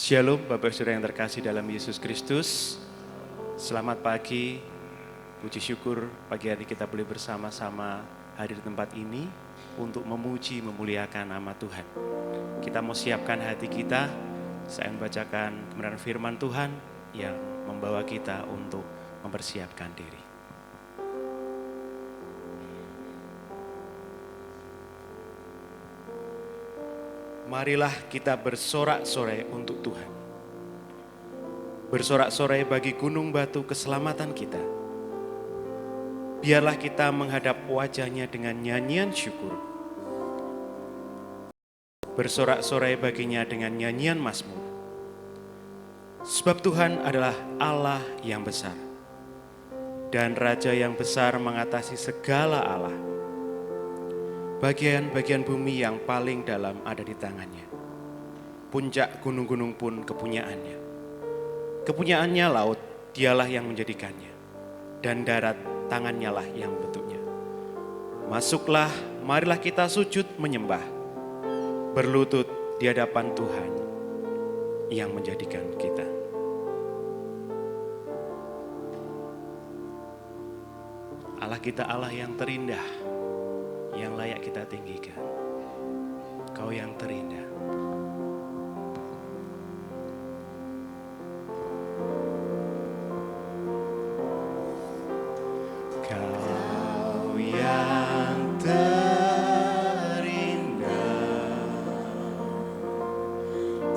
Shalom Bapak Saudara yang terkasih dalam Yesus Kristus. Selamat pagi, puji syukur pagi hari kita boleh bersama-sama hadir di tempat ini untuk memuji, memuliakan nama Tuhan. Kita mau siapkan hati kita, saya membacakan kebenaran firman Tuhan yang membawa kita untuk mempersiapkan diri. Marilah kita bersorak-sorai untuk Tuhan. Bersorak-sorai bagi gunung batu keselamatan kita. Biarlah kita menghadap wajah-Nya dengan nyanyian syukur. Bersorak-sorai baginya dengan nyanyian mazmur. Sebab Tuhan adalah Allah yang besar. Dan Raja yang besar mengatasi segala Allah. Bagian-bagian bumi yang paling dalam ada di tangannya. Puncak gunung-gunung pun kepunyaannya. Kepunyaannya laut, dialah yang menjadikannya. Dan darat, tangannya lah yang membentuknya. Masuklah, marilah kita sujud menyembah. Berlutut di hadapan Tuhan yang menjadikan kita. Allah kita Allah yang terindah, yang layak kita tinggikan. Kau yang terindah. Kau yang terindah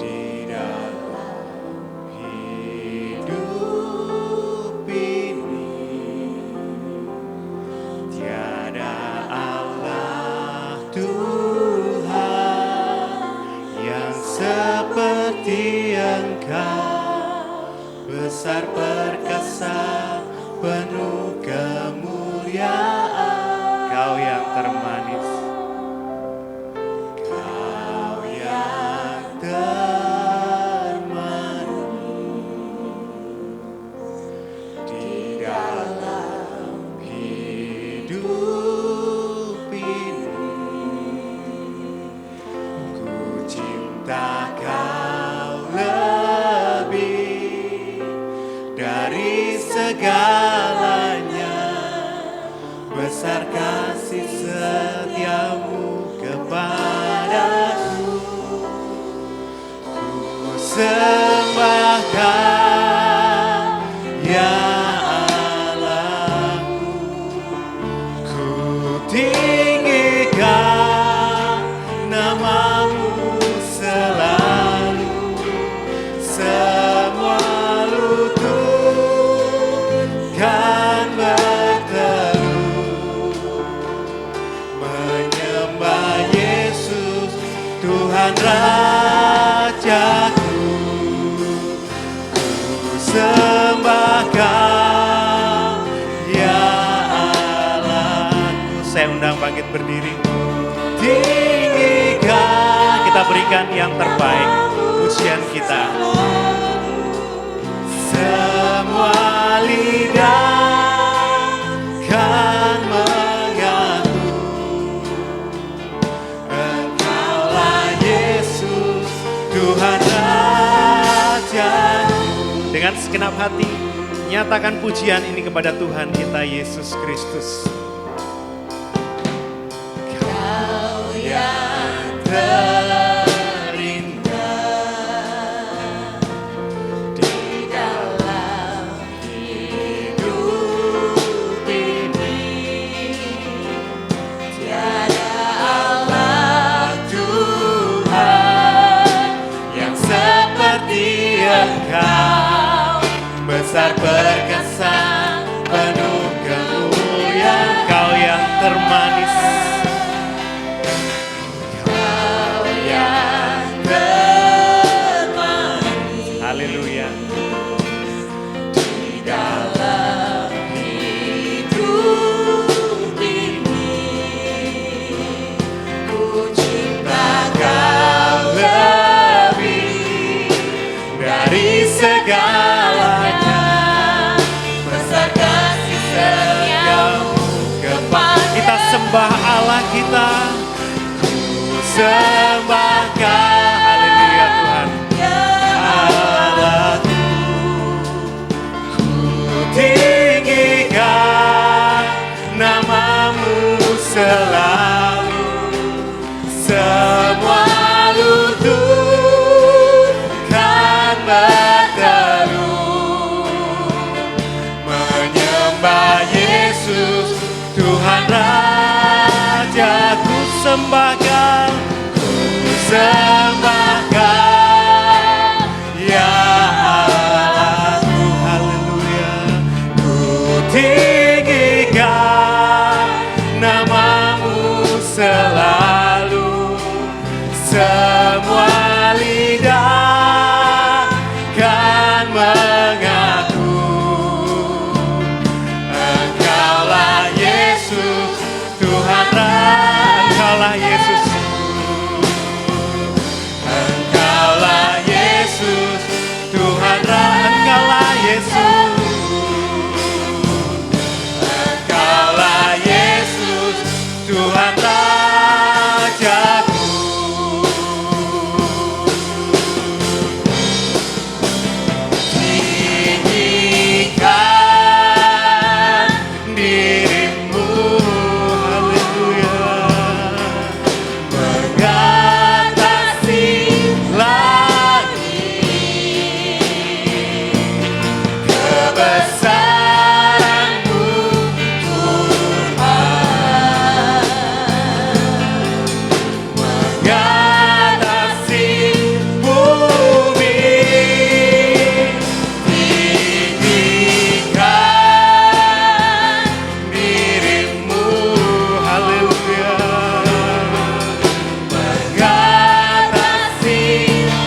di dalam hidup ini. Tiada Tuhan yang seperti Engkau, besar perkasa, penuh kemuliaan. Kau yang termanis, Kau yang termanis di dalam hidup ini. Kau lebih dari segalanya, besar kasih setiamu kepadaku. Ku sembahkan ya Allahku, ku tinggikan namamu selalu. Semua lutut kan berteduh menyembah Yesus Tuhan Rajaku. Ku sembahkan ya Allahku. Saya undang bangkit berdiri. Tinggikan, kita berikan yang terbaik pujian kita. Semua lidah kan mengaku Engkaulah Yesus Tuhan Raja. Dengan segenap hati nyatakan pujian ini kepada Tuhan kita Yesus Kristus. Kau yang besar perkasa, penuh kemuliaan. Kau yang termanis, Kau yang termanis. Haleluya. Di dalam hidup ini, ku cinta Kau lebih dari segalanya. Kita sembah dirimu, haleluya. Mengatasi langit, kebesaran-Mu Tuhan. Mengatasi bumi, tinggikan dirimu, haleluya. Mengatasi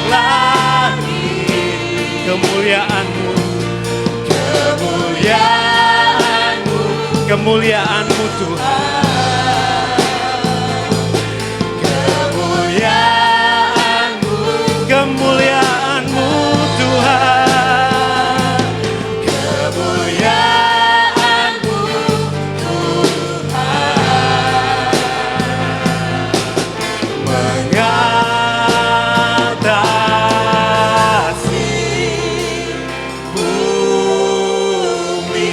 langit, kemuliaan-Mu, kemuliaan-Mu, kemuliaan-Mu Tuhan. Kemuliaan-Mu, kemuliaan-Mu Tuhan. Kemuliaan-Mu Tuhan. Mengatasi bumi.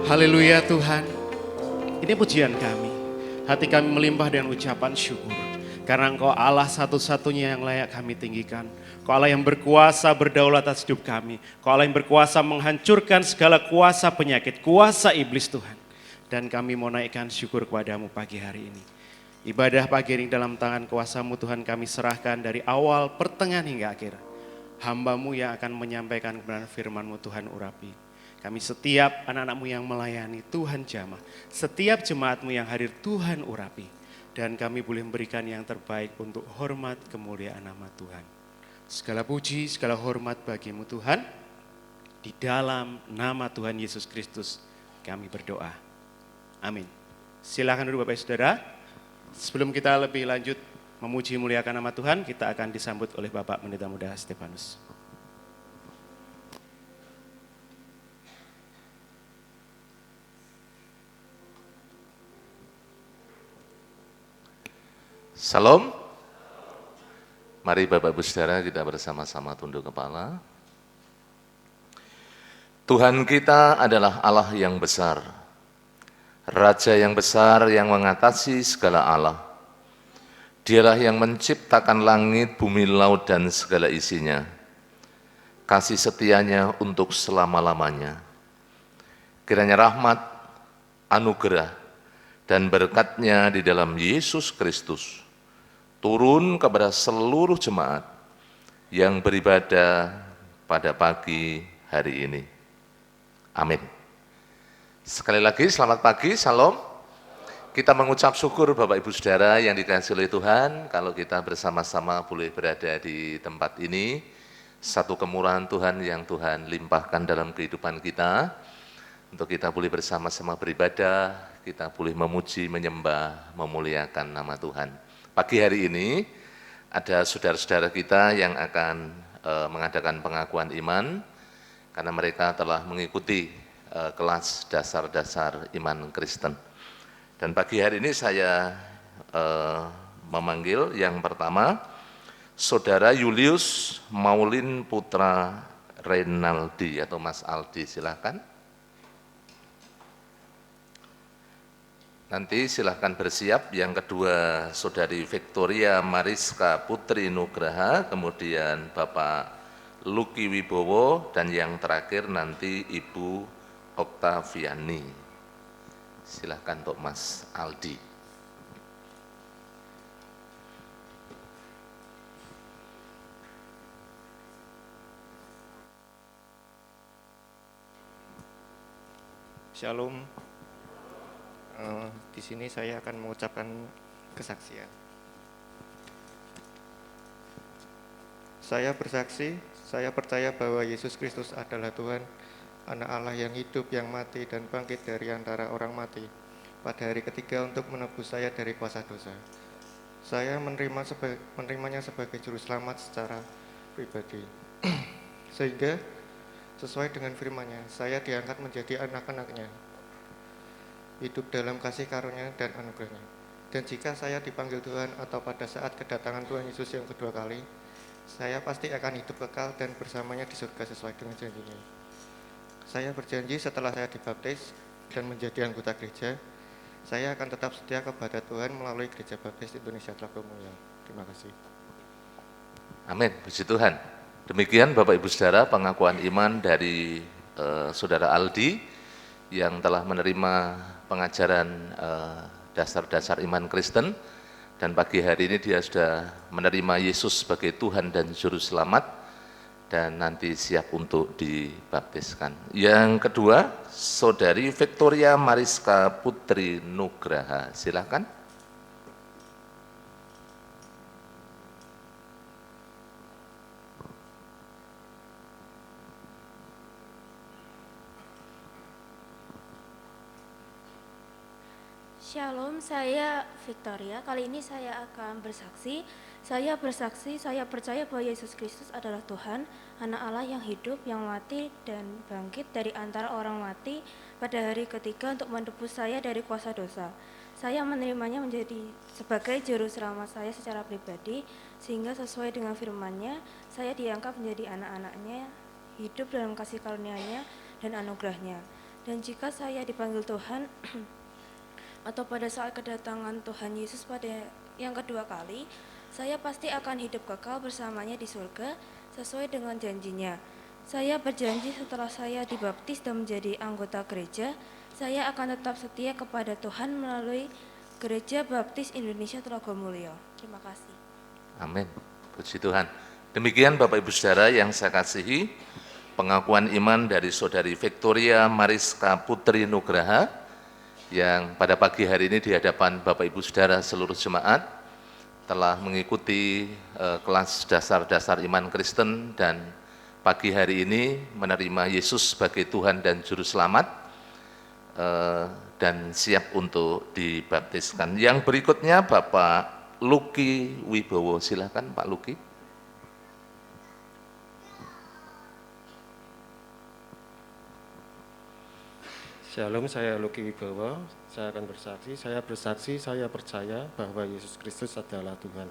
Haleluya Tuhan. Ini pujian kami. Hati kami melimpah dengan ucapan syukur. Karena Engkau Allah satu-satunya yang layak kami tinggikan. Engkau Allah yang berkuasa berdaulat atas hidup kami. Engkau Allah yang berkuasa menghancurkan segala kuasa penyakit, kuasa iblis Tuhan. Dan kami mau naikkan syukur kepadamu pagi hari ini. Ibadah pagi ini dalam tangan kuasa-Mu Tuhan kami serahkan dari awal, pertengahan hingga akhir. Hamba-Mu yang akan menyampaikan kebenaran firman-Mu Tuhan urapi. Kami setiap anak-anak-Mu yang melayani Tuhan jamah. Setiap jemaat-Mu yang hadir Tuhan urapi. Dan kami boleh memberikan yang terbaik untuk hormat kemuliaan nama Tuhan. Segala puji, segala hormat bagi-Mu Tuhan. Di dalam nama Tuhan Yesus Kristus kami berdoa. Amin. Silakan duduk Bapak Saudara. Sebelum kita lebih lanjut memuji muliakan nama Tuhan, kita akan disambut oleh Bapak Pendeta Muda Stefanus. Salam. Mari Bapak Ibu Saudara kita bersama-sama tunduk kepala. Tuhan kita adalah Allah yang besar, Raja yang besar yang mengatasi segala Allah. Dialah yang menciptakan langit, bumi, laut, dan segala isinya. Kasih setianya untuk selama-lamanya. Kiranya rahmat, anugerah, dan berkat-Nya di dalam Yesus Kristus turun kepada seluruh jemaat yang beribadah pada pagi hari ini. Amin. Sekali lagi selamat pagi, salam. Kita mengucap syukur Bapak Ibu Saudara yang dikasihi oleh Tuhan, kalau kita bersama-sama boleh berada di tempat ini, satu kemurahan Tuhan yang Tuhan limpahkan dalam kehidupan kita, untuk kita boleh bersama-sama beribadah, kita boleh memuji, menyembah, memuliakan nama Tuhan. Pagi hari ini ada saudara-saudara kita yang akan mengadakan pengakuan iman, karena mereka telah mengikuti kelas dasar-dasar iman Kristen. Dan pagi hari ini saya memanggil yang pertama, Saudara Julius Maulin Putra Renaldi atau Mas Aldi, silakan. Nanti silahkan bersiap. Yang kedua, Saudari Victoria Mariska Putri Nugraha, kemudian Bapak Luki Wibowo, dan yang terakhir nanti Ibu Oktaviani. Silahkan untuk Mas Aldi. Shalom. Di sini saya akan mengucapkan kesaksian. Saya bersaksi, saya percaya bahwa Yesus Kristus adalah Tuhan, Anak Allah yang hidup, yang mati dan bangkit dari antara orang mati pada hari ketiga untuk menebus saya dari kuasa dosa. Saya menerimanya sebagai juru selamat secara pribadi. Sehingga sesuai dengan firman-Nya, saya diangkat menjadi anak-anak-Nya, hidup dalam kasih karunia dan anugerah-Nya. Dan jika saya dipanggil Tuhan atau pada saat kedatangan Tuhan Yesus yang kedua kali, saya pasti akan hidup kekal dan bersamanya di surga sesuai dengan janji-Nya. Saya berjanji setelah saya dibaptis dan menjadi anggota gereja, saya akan tetap setia kepada Tuhan melalui Gereja Baptis Indonesia Tlogomulyo. Terima kasih. Amin, puji Tuhan. Demikian Bapak Ibu Saudara pengakuan iman dari Saudara Aldi yang telah menerima pengajaran dasar-dasar iman Kristen, dan pagi hari ini dia sudah menerima Yesus sebagai Tuhan dan Juru Selamat dan nanti siap untuk dibaptiskan. Yang kedua, Saudari Victoria Mariska Putri Nugraha, silakan. Shalom, saya Victoria. Kali ini saya akan bersaksi. Saya bersaksi, saya percaya bahwa Yesus Kristus adalah Tuhan, Anak Allah yang hidup, yang mati dan bangkit dari antara orang mati pada hari ketiga untuk menebus saya dari kuasa dosa. Saya menerimanya menjadi sebagai juru selamat saya secara pribadi, sehingga sesuai dengan firman-Nya, saya diangkat menjadi anak-anak-Nya, hidup dalam kasih karunia-Nya dan anugerah-Nya. Dan jika saya dipanggil Tuhan, atau pada saat kedatangan Tuhan Yesus pada yang kedua kali, saya pasti akan hidup kekal bersamanya di surga sesuai dengan janjinya. Saya berjanji setelah saya dibaptis dan menjadi anggota gereja, saya akan tetap setia kepada Tuhan melalui Gereja Baptis Indonesia Tlogomulyo. Terima kasih. Amin, puji Tuhan. Demikian Bapak Ibu Saudara yang saya kasihi, pengakuan iman dari Saudari Victoria Mariska Putri Nugraha yang pada pagi hari ini di hadapan Bapak Ibu Saudara seluruh jemaat telah mengikuti kelas dasar-dasar iman Kristen dan pagi hari ini menerima Yesus sebagai Tuhan dan Juru Selamat dan siap untuk dibaptiskan. Yang berikutnya Bapak Luki Wibowo, silakan Pak Luki. Shalom, saya Luki Wibowo. Saya akan bersaksi. Saya percaya bahwa Yesus Kristus adalah Tuhan,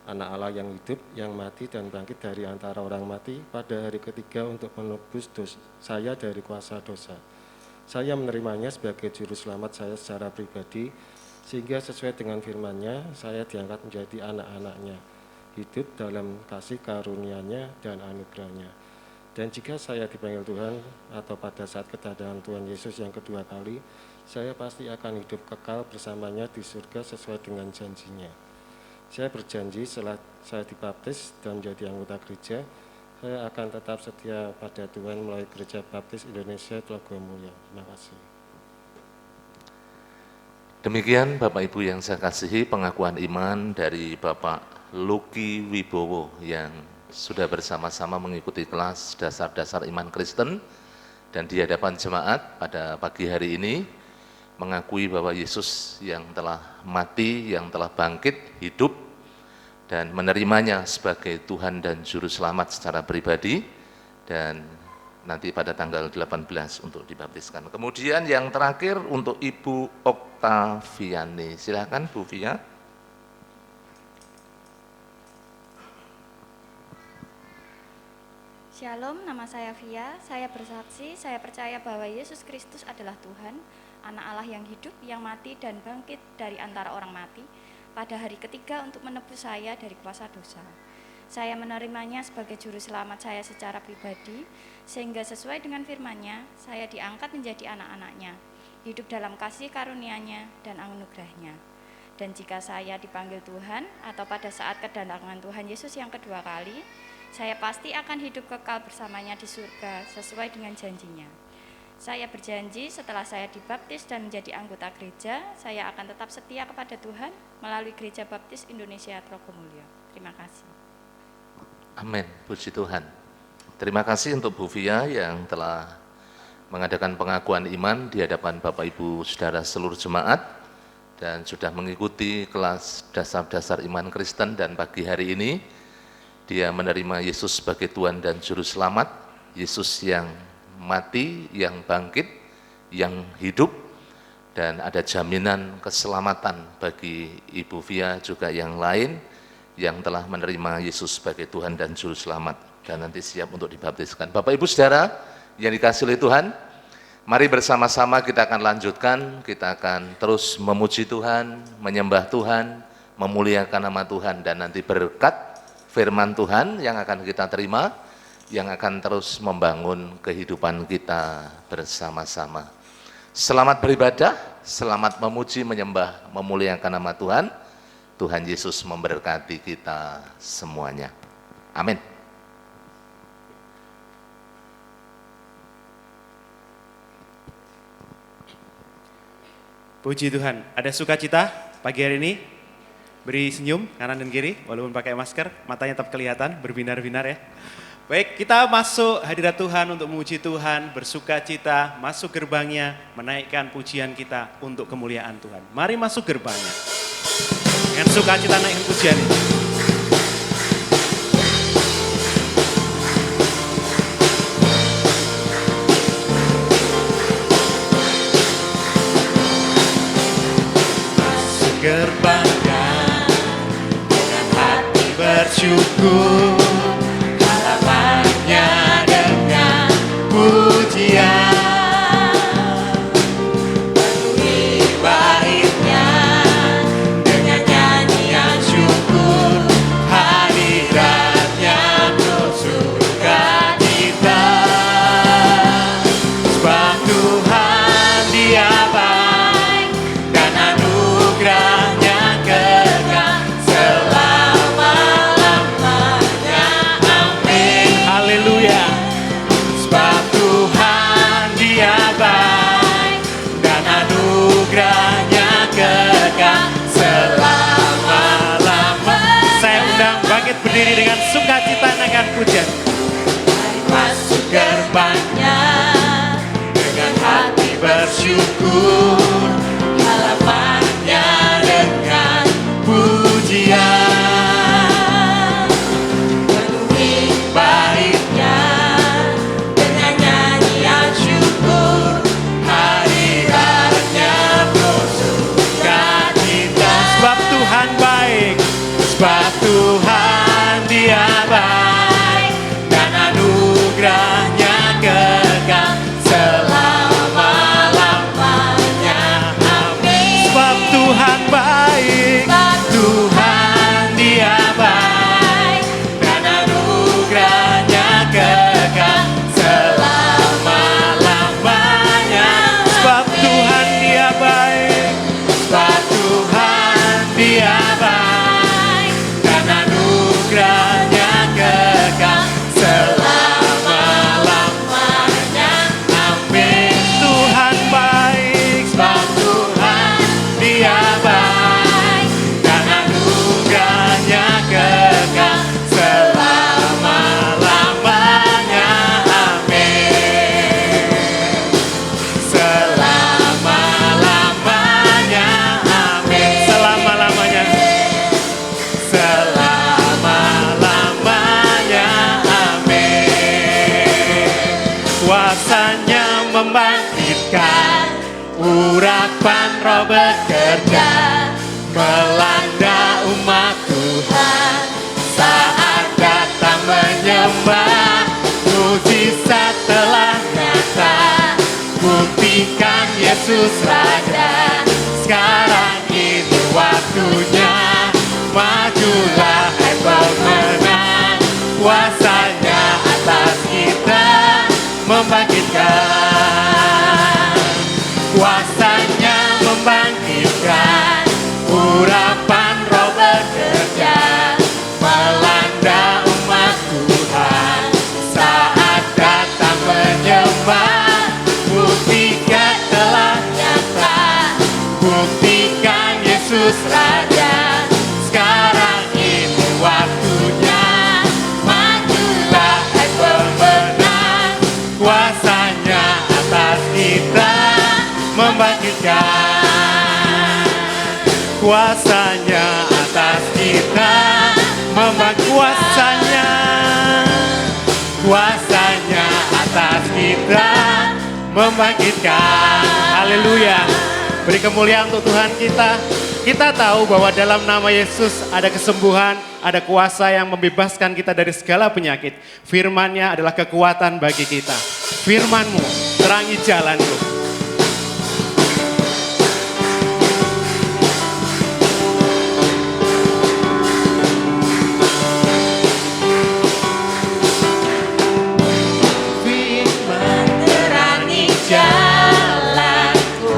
Anak Allah yang hidup, yang mati dan bangkit dari antara orang mati pada hari ketiga untuk menebus saya dari kuasa dosa. Saya menerimanya sebagai juru selamat saya secara pribadi, sehingga sesuai dengan firman-Nya, saya diangkat menjadi anak-anak-Nya, hidup dalam kasih karunia-Nya dan anugerah-Nya. Dan jika saya dipanggil Tuhan atau pada saat kedatangan Tuhan Yesus yang kedua kali, saya pasti akan hidup kekal bersamanya di surga sesuai dengan janji-Nya. Saya berjanji setelah saya dibaptis dan menjadi anggota gereja, saya akan tetap setia pada Tuhan melalui Gereja Baptis Indonesia Tlogomulyo. Terima kasih. Demikian Bapak Ibu yang saya kasihi pengakuan iman dari Bapak Luki Wibowo yang sudah bersama-sama mengikuti kelas dasar-dasar iman Kristen dan di hadapan jemaat pada pagi hari ini mengakui bahwa Yesus yang telah mati, yang telah bangkit, hidup dan menerimanya sebagai Tuhan dan Juru Selamat secara pribadi dan nanti pada tanggal 18 untuk dibaptiskan. Kemudian yang terakhir untuk Ibu Oktaviani, silakan Bu Via. Shalom, nama saya Via. Saya bersaksi, saya percaya bahwa Yesus Kristus adalah Tuhan, Anak Allah yang hidup, yang mati dan bangkit dari antara orang mati pada hari ketiga untuk menebus saya dari kuasa dosa. Saya menerimanya sebagai juru selamat saya secara pribadi, sehingga sesuai dengan firman-Nya, saya diangkat menjadi anak-anak-Nya, hidup dalam kasih karunia-Nya dan anugerah-Nya. Dan jika saya dipanggil Tuhan atau pada saat kedatangan Tuhan Yesus yang kedua kali, saya pasti akan hidup kekal bersamanya di surga sesuai dengan janji-Nya. Saya berjanji setelah saya dibaptis dan menjadi anggota gereja, saya akan tetap setia kepada Tuhan melalui Gereja Baptis Indonesia Tlogomulyo. Terima kasih. Amin, puji Tuhan. Terima kasih untuk Bu Via yang telah mengadakan pengakuan iman di hadapan Bapak Ibu Saudara seluruh jemaat dan sudah mengikuti kelas dasar-dasar iman Kristen dan pagi hari ini dia menerima Yesus sebagai Tuhan dan Juru Selamat, Yesus yang mati, yang bangkit, yang hidup, dan ada jaminan keselamatan bagi Ibu Via juga yang lain yang telah menerima Yesus sebagai Tuhan dan Juru Selamat dan nanti siap untuk dibaptiskan. Bapak Ibu Saudara yang dikasihi oleh Tuhan, mari bersama-sama kita akan lanjutkan, kita akan terus memuji Tuhan, menyembah Tuhan, memuliakan nama Tuhan, dan nanti berkat firman Tuhan yang akan kita terima, yang akan terus membangun kehidupan kita bersama-sama. Selamat beribadah, selamat memuji, menyembah, memuliakan nama Tuhan. Tuhan Yesus memberkati kita semuanya. Amin. Puji Tuhan, ada sukacita pagi hari ini? Beri senyum kanan dan kiri, walaupun pakai masker, matanya tetap kelihatan, berbinar-binar ya. Baik, kita masuk hadirat Tuhan untuk memuji Tuhan, bersukacita, masuk gerbangnya, menaikkan pujian kita untuk kemuliaan Tuhan. Mari masuk gerbangnya, dengan sukacita naikkan pujian ini. Masuk gerbangnya, dengan hati bersyukur, halamannya dengan pujian, penuhi baitnya dengan nyanyian syukur, hadiratnya penuh sukacita. Sebab Tuhan Dia baik dan anugerahnya kekal selama-lamanya. Amin. Haleluya. Sebab Tuhan Dia baik dan anugerahnya kekal selama-lamanya. Saya undang bangkit berdiri dengan sukacita naikkan pujian. Mari masuk gerbangnya dengan hati bersyukur, halamannya dengan pujian, penuhi baitnya dengan nyanyian syukur, hadiratnya penuh sukacita. Sebab Tuhan baik, sebab Tuhan Dia baik dan anugerahnya kekal selama-lamanya. Amin. Sebab Tuhan baik, Tuhan Dia baik dan anugerahnya kekal selama-lamanya. Sebab Tuhan Dia baik, sebab Tuhan Dia baik dan anugerahnya kekal selama-lamanya. Amin. Tuhan baik, sebab Tuhan Dia baik dan anugerahnya kekal selama-lamanya. Amin. Selama-lamanya. Amin. Selama-lamanya. Selama-lamanya. Amin. Kuasanya membangkitkan, urapan Roh bekerja, melanda umat Tuhan saat datang menyembah. Mujizat telah nyata, buktikan Yesus Raja. Sekarang ini waktunya, majulah hai pemenang. Kuasanya atas kita membangkitkan, kuasanya membangkitkan, urapan Roh bekerja, melanda umat Tuhan saat datang menyembah. Buktikan telah nyata, buktikan Yesus Raja. Sekarang ini waktunya, majulah hai pemenang. Kuasanya atas kita membangkitkan, kuasanya atas kita kuasanya, kuasanya atas kita membangkitkan. Haleluya. Beri kemuliaan untuk Tuhan kita. Kita tahu bahwa dalam nama Yesus ada kesembuhan, ada kuasa yang membebaskan kita dari segala penyakit. Firman-Nya adalah kekuatan bagi kita. Firman-Mu terangi jalanku. Firman terangi jalanku.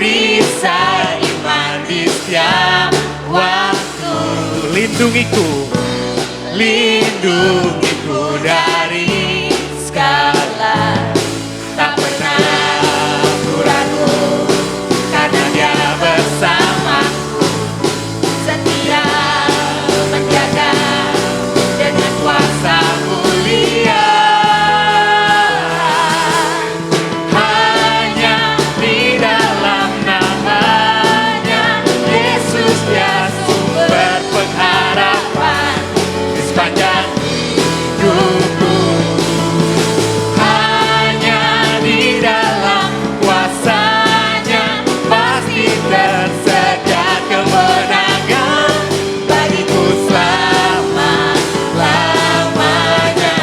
Perisai iman di setiap waktu. Lindungiku dari segala, tak pernah ku ragu, karena Dia bersamaku, setia menjaga dengan kuasa mulia. Hanya di dalam namanya Yesus, Dia sumber pengharapan di sepanjang hidupku. Hanya di dalam kuasa-Nya pasti tersedia kemenangan bagiku selama-lamanya.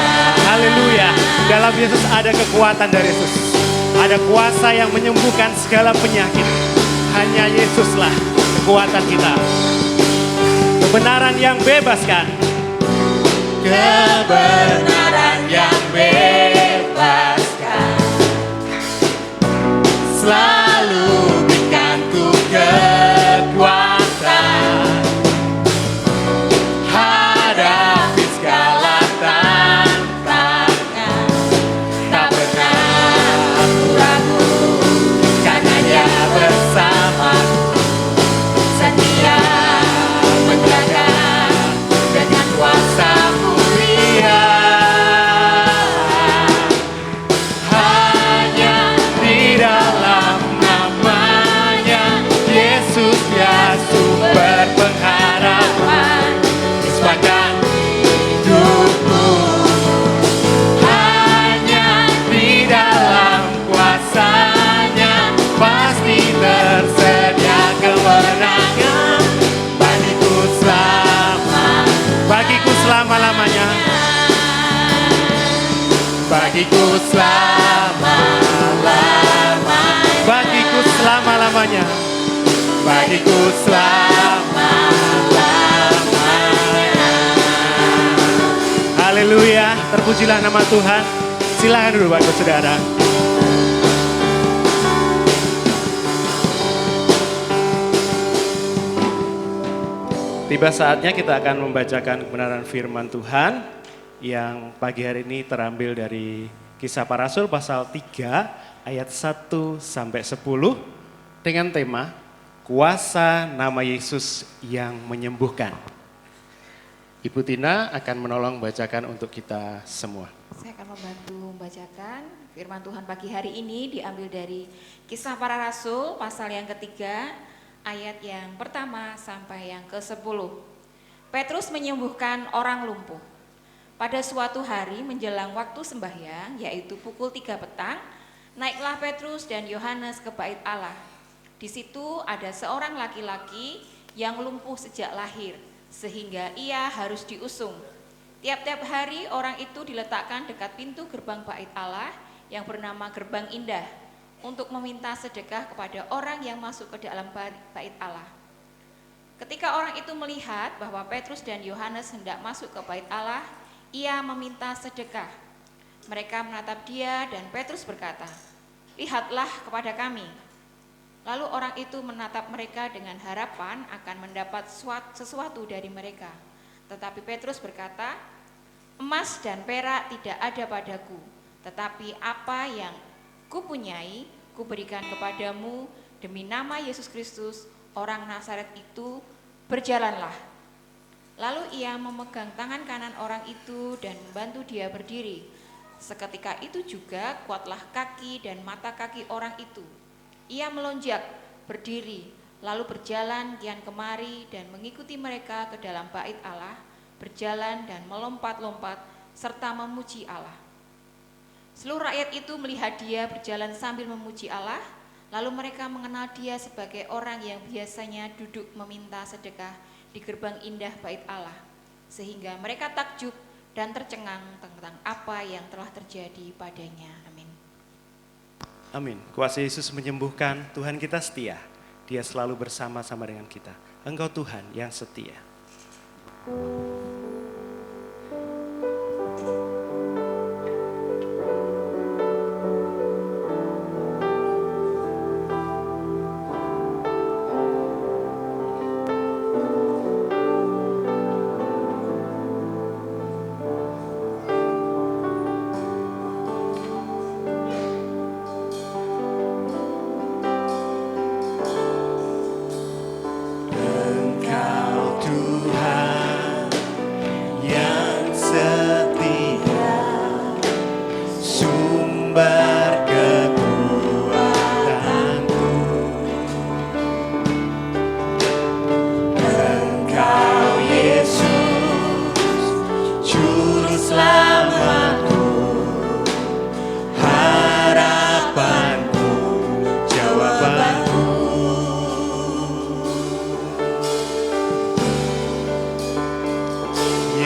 Haleluya. Dalam Yesus ada kekuatan dari Yesus. Ada kuasa yang menyembuhkan segala penyakit. Hanya Yesuslah kekuatan kita. Kebenaran yang bebaskan. Kebenaran yang bebaskan. Selalu berikan ku kekuatan. Hadapi segala tantangan. Tak pernah aku ragu, karena Dia bersamaku, setia menjaga dengan kuasa mulia. Hanya di dalam namanya Yesus, Dia sumber pengharapan di sepanjang hidupku. Hanya di dalam kuasa-Nya pasti tersedia kemenangan bagiku selama-lamanya. Bagiku selama-lamanya. Bagiku selama-lamanya. Bagiku selama-lamanya. Haleluya, terpujilah nama Tuhan. Silakan duduk Bapak Saudara. Tiba saatnya kita akan membacakan kebenaran firman Tuhan yang pagi hari ini terambil dari Kisah Para Rasul pasal 3 ayat 1 sampai 10 dengan tema Kuasa Nama Yesus yang Menyembuhkan. Ibu Tina akan menolong bacakan untuk kita semua. Saya akan membantu membacakan firman Tuhan pagi hari ini diambil dari Kisah Para Rasul pasal yang ketiga ayat yang pertama sampai yang ke-10. Petrus menyembuhkan orang lumpuh. Pada suatu hari menjelang waktu sembahyang, yaitu pukul 3 petang, naiklah Petrus dan Yohanes ke bait Allah. Di situ ada seorang laki-laki yang lumpuh sejak lahir, sehingga ia harus diusung. Tiap-tiap hari orang itu diletakkan dekat pintu gerbang bait Allah yang bernama Gerbang Indah, untuk meminta sedekah kepada orang yang masuk ke dalam bait Allah. Ketika orang itu melihat bahwa Petrus dan Yohanes hendak masuk ke bait Allah, ia meminta sedekah. Mereka menatap dia dan Petrus berkata, "Lihatlah kepada kami." Lalu orang itu menatap mereka dengan harapan akan mendapat sesuatu dari mereka. Tetapi Petrus berkata, "Emas dan perak tidak ada padaku, tetapi apa yang kupunyai, kuberikan kepadamu. Demi nama Yesus Kristus, orang Nazaret itu, berjalanlah." Lalu ia memegang tangan kanan orang itu dan membantu dia berdiri. Seketika itu juga kuatlah kaki dan mata kaki orang itu. Ia melonjak, berdiri, lalu berjalan kian kemari dan mengikuti mereka ke dalam bait Allah, berjalan dan melompat-lompat serta memuji Allah. Seluruh rakyat itu melihat dia berjalan sambil memuji Allah, Lalu mereka mengenal dia sebagai orang yang biasanya duduk meminta sedekah di gerbang indah bait Allah. Sehingga mereka takjub dan tercengang tentang apa yang telah terjadi padanya. Amin. Amin. Kuasa Yesus menyembuhkan, Tuhan kita setia. Dia selalu bersama-sama dengan kita. Engkau Tuhan yang setia. Engkau Tuhan yang setia, sumber kekuatanku. Engkau Yesus, juru selamatku, harapanku, jawabanku.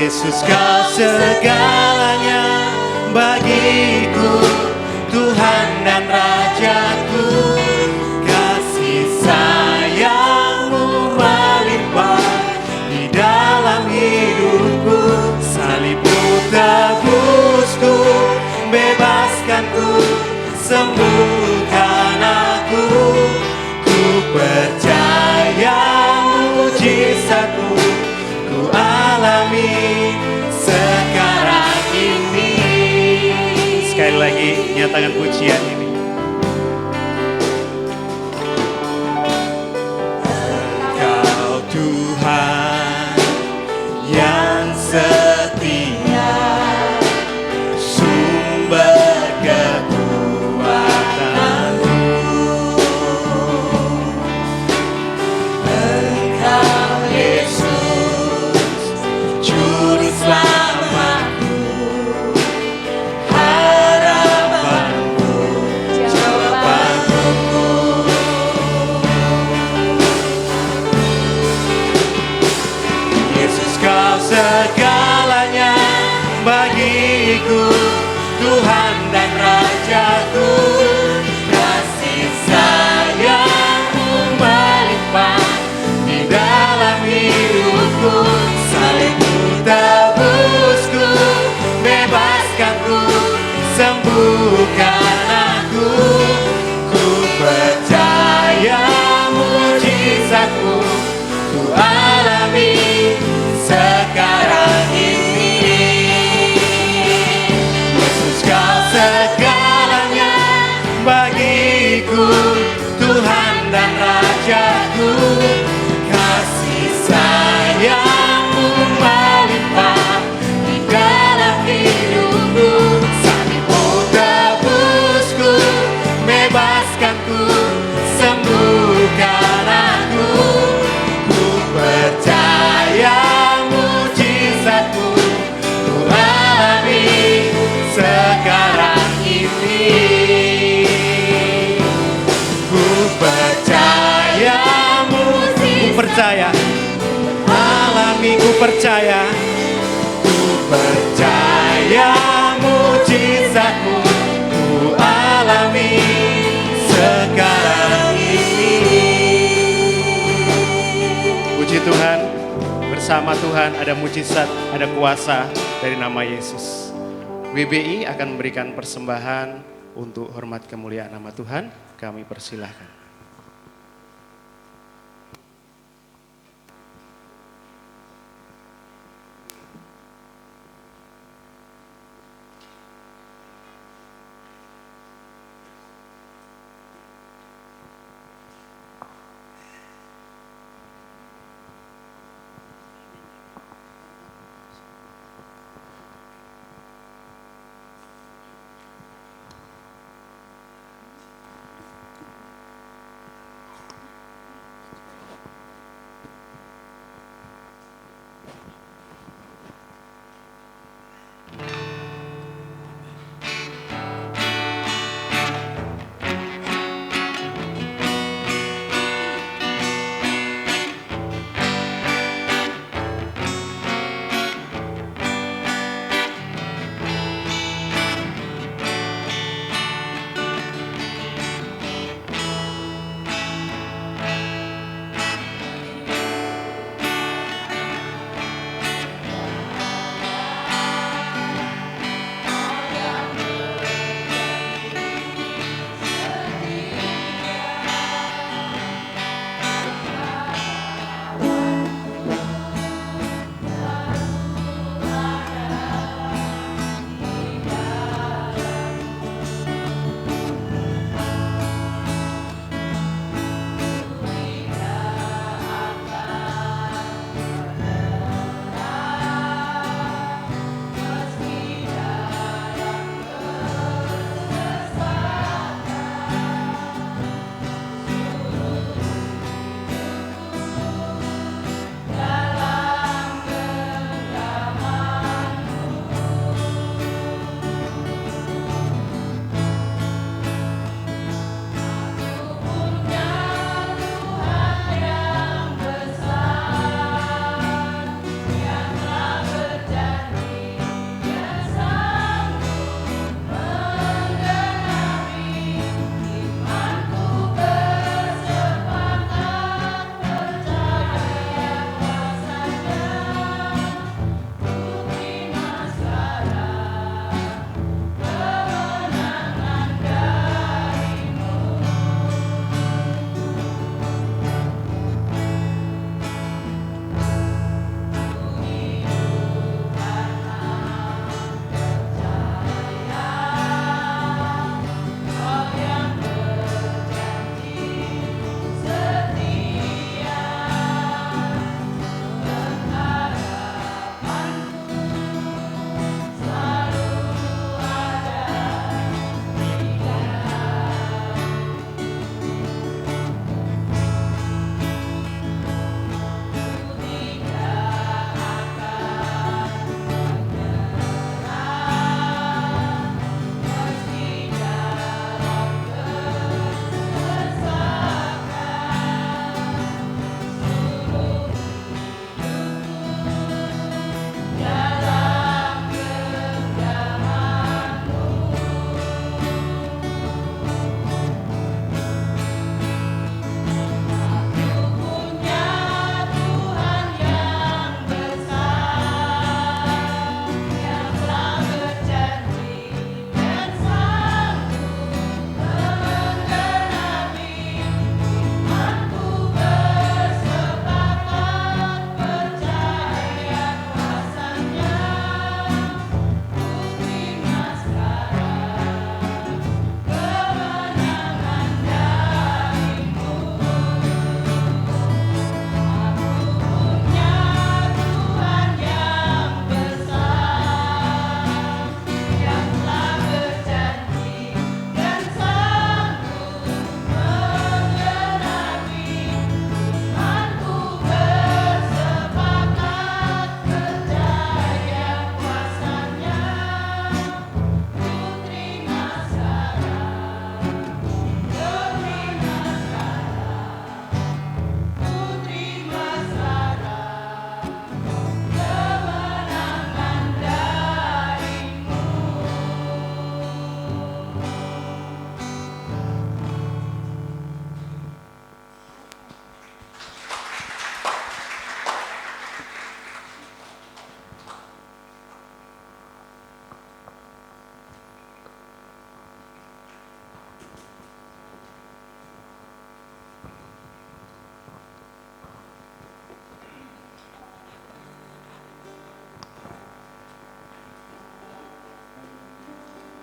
Yesus kau segalanya bagiku, Tuhan dan Rajaku. Kasih sayang-Mu melimpah di dalam hidupku. Salib-Mu tebusku, bebaskanku, sembuhkan aku. Ku percaya mujizat-Mu ku alami sekarang ini. Sekali lagi nyatakan pujian ini. Engkau Tuhan yang setia, sumber kekuatanku. Engkau Yesus, juru selamatku, harapanku, jawabanku. Yesus kau segalanya bagiku, Tuhan dan Rajaku. Kasih sayang-Mu melimpah di dalam hidupku. Salib-Mu tebusku, bebaskanku, sembuhkan aku. Ku percaya mujizat-Mu ku alami sekarang ini. Yesus kau segalanya bagiku, Tuhan dan Rajaku. Kasih sayang-Mu melimpah di dalam hidupku. Salib-Mu tebusku, bebaskanku, sembuhkan aku. Ku percaya mujizat-Mu ku alami sekarang ini. Ku percaya mujizat-Mu, ku percaya alami, ku percaya. Ku percaya mujizat-Mu ku alami sekarang ini. Puji Tuhan, bersama Tuhan ada mujizat, ada kuasa dari nama Yesus. WBI akan memberikan persembahan untuk hormat kemuliaan nama Tuhan. Kami persilahkan.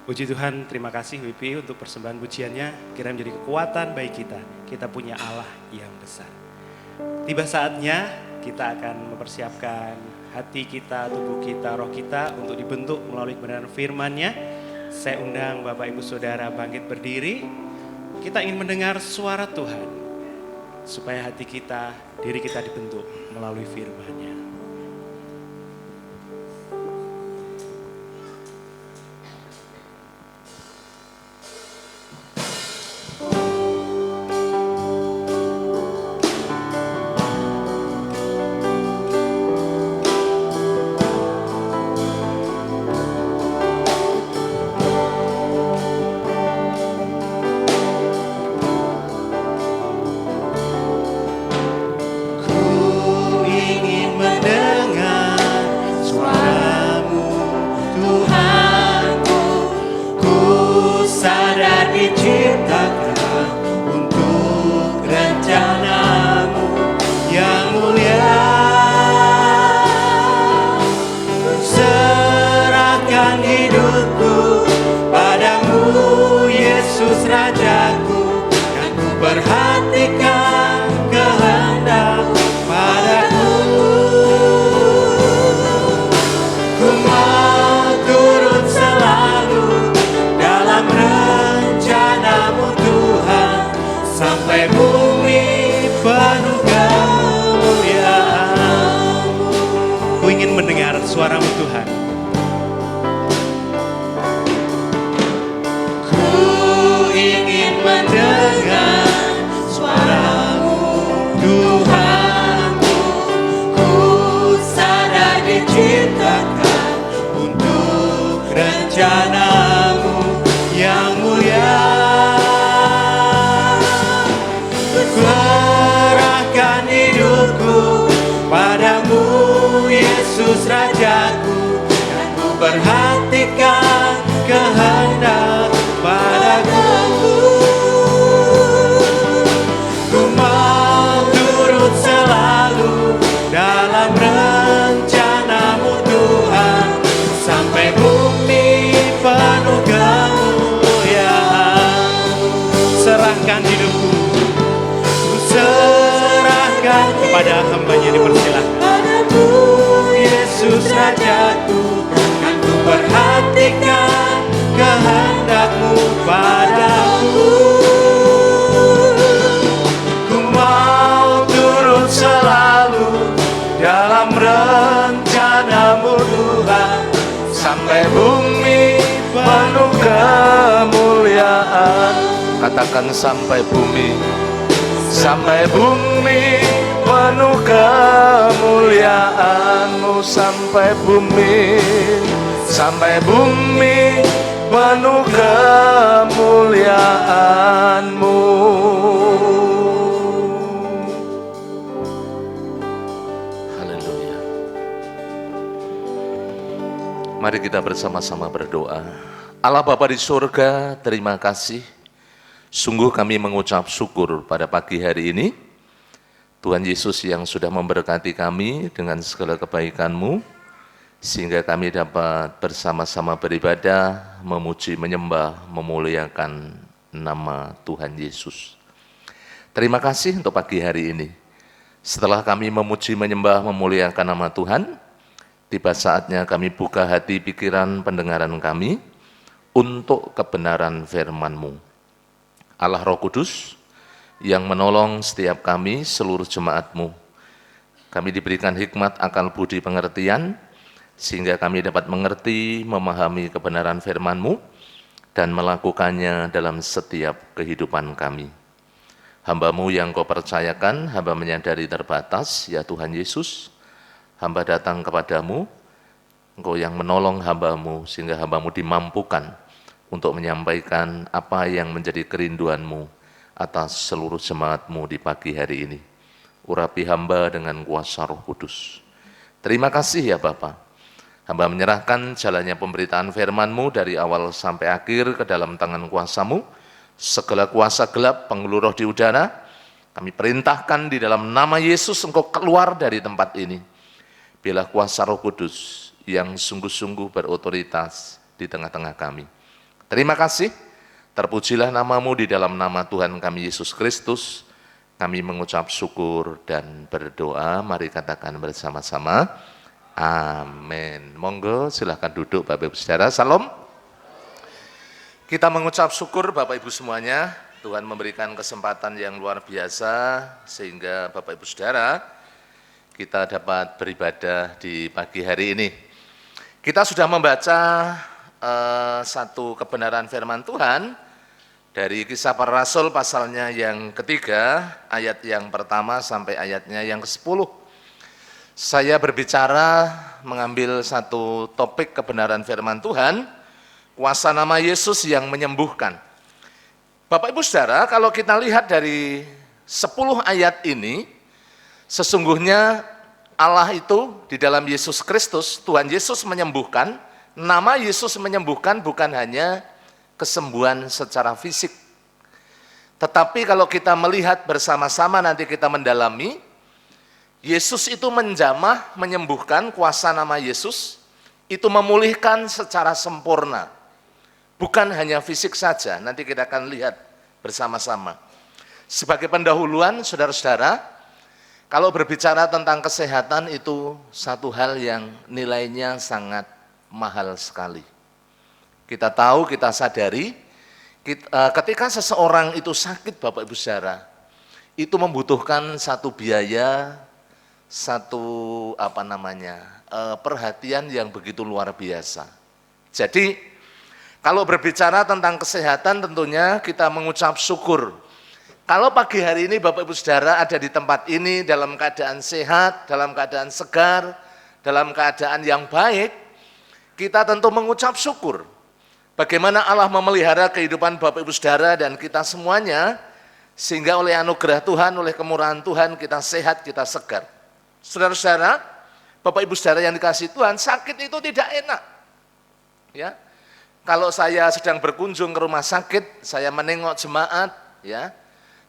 Puji Tuhan, terima kasih WP untuk persembahan pujiannya. Kiranya menjadi kekuatan bagi kita. Kita punya Allah yang besar. Tiba saatnya kita akan mempersiapkan hati kita, tubuh kita, roh kita untuk dibentuk melalui kebenaran firman-Nya. Saya undang Bapak Ibu Saudara bangkit berdiri. Kita ingin mendengar suara Tuhan supaya hati kita, diri kita dibentuk melalui firman-Nya. Suaramu Tuhan. Ku ingin mendengar suaramu Tuhanku. Ku sadar diciptakan untuk rencanamu yang mulia. Serahkan hidupku padamu Yesus Rajaku, dan ku perhatikan kehendak padaku. Ku mau turut selalu dalam rencanamu Tuhan, sampai bumi penuh kemuliaan. Serahkan hidupku, ku serahkan kepada hamba-Nya, dipersilahkan. Yesus Rajaku, kan ku perhatikan kehendak-Mu padaku. Ku mau turut selalu dalam rencana-Mu Tuhan, sampai bumi penuh kemuliaan. Katakan sampai bumi penuh kemuliaan-Mu, sampai bumi penuh kemuliaan-Mu. Haleluya. Mari kita bersama-sama berdoa. Allah Bapa di surga, terima kasih. Sungguh kami mengucap syukur pada pagi hari ini. Tuhan Yesus yang sudah memberkati kami dengan segala kebaikan-Mu, sehingga kami dapat bersama-sama beribadah, memuji, menyembah, memuliakan nama Tuhan Yesus. Terima kasih untuk pagi hari ini. Setelah kami memuji, menyembah, memuliakan nama Tuhan, tiba saatnya kami buka hati, pikiran, pendengaran kami untuk kebenaran firman-Mu. Allah Roh Kudus yang menolong setiap kami, seluruh jemaat-Mu. Kami diberikan hikmat, akal, budi, pengertian, sehingga kami dapat mengerti, memahami kebenaran firman-Mu, dan melakukannya dalam setiap kehidupan kami. Hamba-Mu yang Kau percayakan, hamba menyadari terbatas, ya Tuhan Yesus, hamba datang kepadamu, Engkau yang menolong hamba-Mu, sehingga hamba-Mu dimampukan untuk menyampaikan apa yang menjadi kerinduan-Mu atas seluruh jemaat-Mu di pagi hari ini. Urapi hamba dengan kuasa Roh Kudus. Terima kasih ya Bapa. Hamba menyerahkan jalannya pemberitaan firman-Mu dari awal sampai akhir ke dalam tangan kuasa-Mu. Segala kuasa gelap, penghulu roh di udara, kami perintahkan di dalam nama Yesus, Engkau keluar dari tempat ini. Biarlah kuasa Roh Kudus yang sungguh-sungguh berotoritas di tengah-tengah kami. Terima kasih, terpujilah namamu di dalam nama Tuhan kami Yesus Kristus. Kami mengucap syukur dan berdoa, mari katakan bersama-sama, amin. Monggo silahkan duduk Bapak Ibu Saudara, salam. Kita mengucap syukur Bapak Ibu semuanya, Tuhan memberikan kesempatan yang luar biasa sehingga Bapak Ibu Saudara kita dapat beribadah di pagi hari ini. Kita sudah membaca satu kebenaran firman Tuhan dari Kisah Para Rasul pasalnya yang ketiga, ayat yang pertama sampai ayatnya yang ke-10. Saya berbicara mengambil satu topik kebenaran firman Tuhan, kuasa nama Yesus yang menyembuhkan. Bapak Ibu Saudara, kalau kita lihat dari 10 ayat ini, sesungguhnya Allah itu di dalam Yesus Kristus, Tuhan Yesus menyembuhkan. Nama Yesus menyembuhkan bukan hanya kesembuhan secara fisik. Tetapi kalau kita melihat bersama-sama nanti kita mendalami, Yesus itu menjamah, menyembuhkan, kuasa nama Yesus, itu memulihkan secara sempurna. Bukan hanya fisik saja, nanti kita akan lihat bersama-sama. Sebagai pendahuluan, saudara-saudara, kalau berbicara tentang kesehatan itu satu hal yang nilainya sangat mahal sekali. Kita tahu, kita sadari, ketika seseorang itu sakit Bapak Ibu Saudara, itu membutuhkan satu biaya, satu perhatian yang begitu luar biasa. Jadi, kalau berbicara tentang kesehatan tentunya kita mengucap syukur. Kalau pagi hari ini Bapak Ibu Saudara ada di tempat ini dalam keadaan sehat, dalam keadaan segar, dalam keadaan yang baik, kita tentu mengucap syukur. Bagaimana Allah memelihara kehidupan Bapak Ibu Saudara dan kita semuanya, sehingga oleh anugerah Tuhan, oleh kemurahan Tuhan kita sehat, kita segar. Saudara-saudara, Bapak Ibu Saudara yang dikasihi Tuhan, sakit itu tidak enak. Ya, kalau saya sedang berkunjung ke rumah sakit, saya menengok jemaat, ya,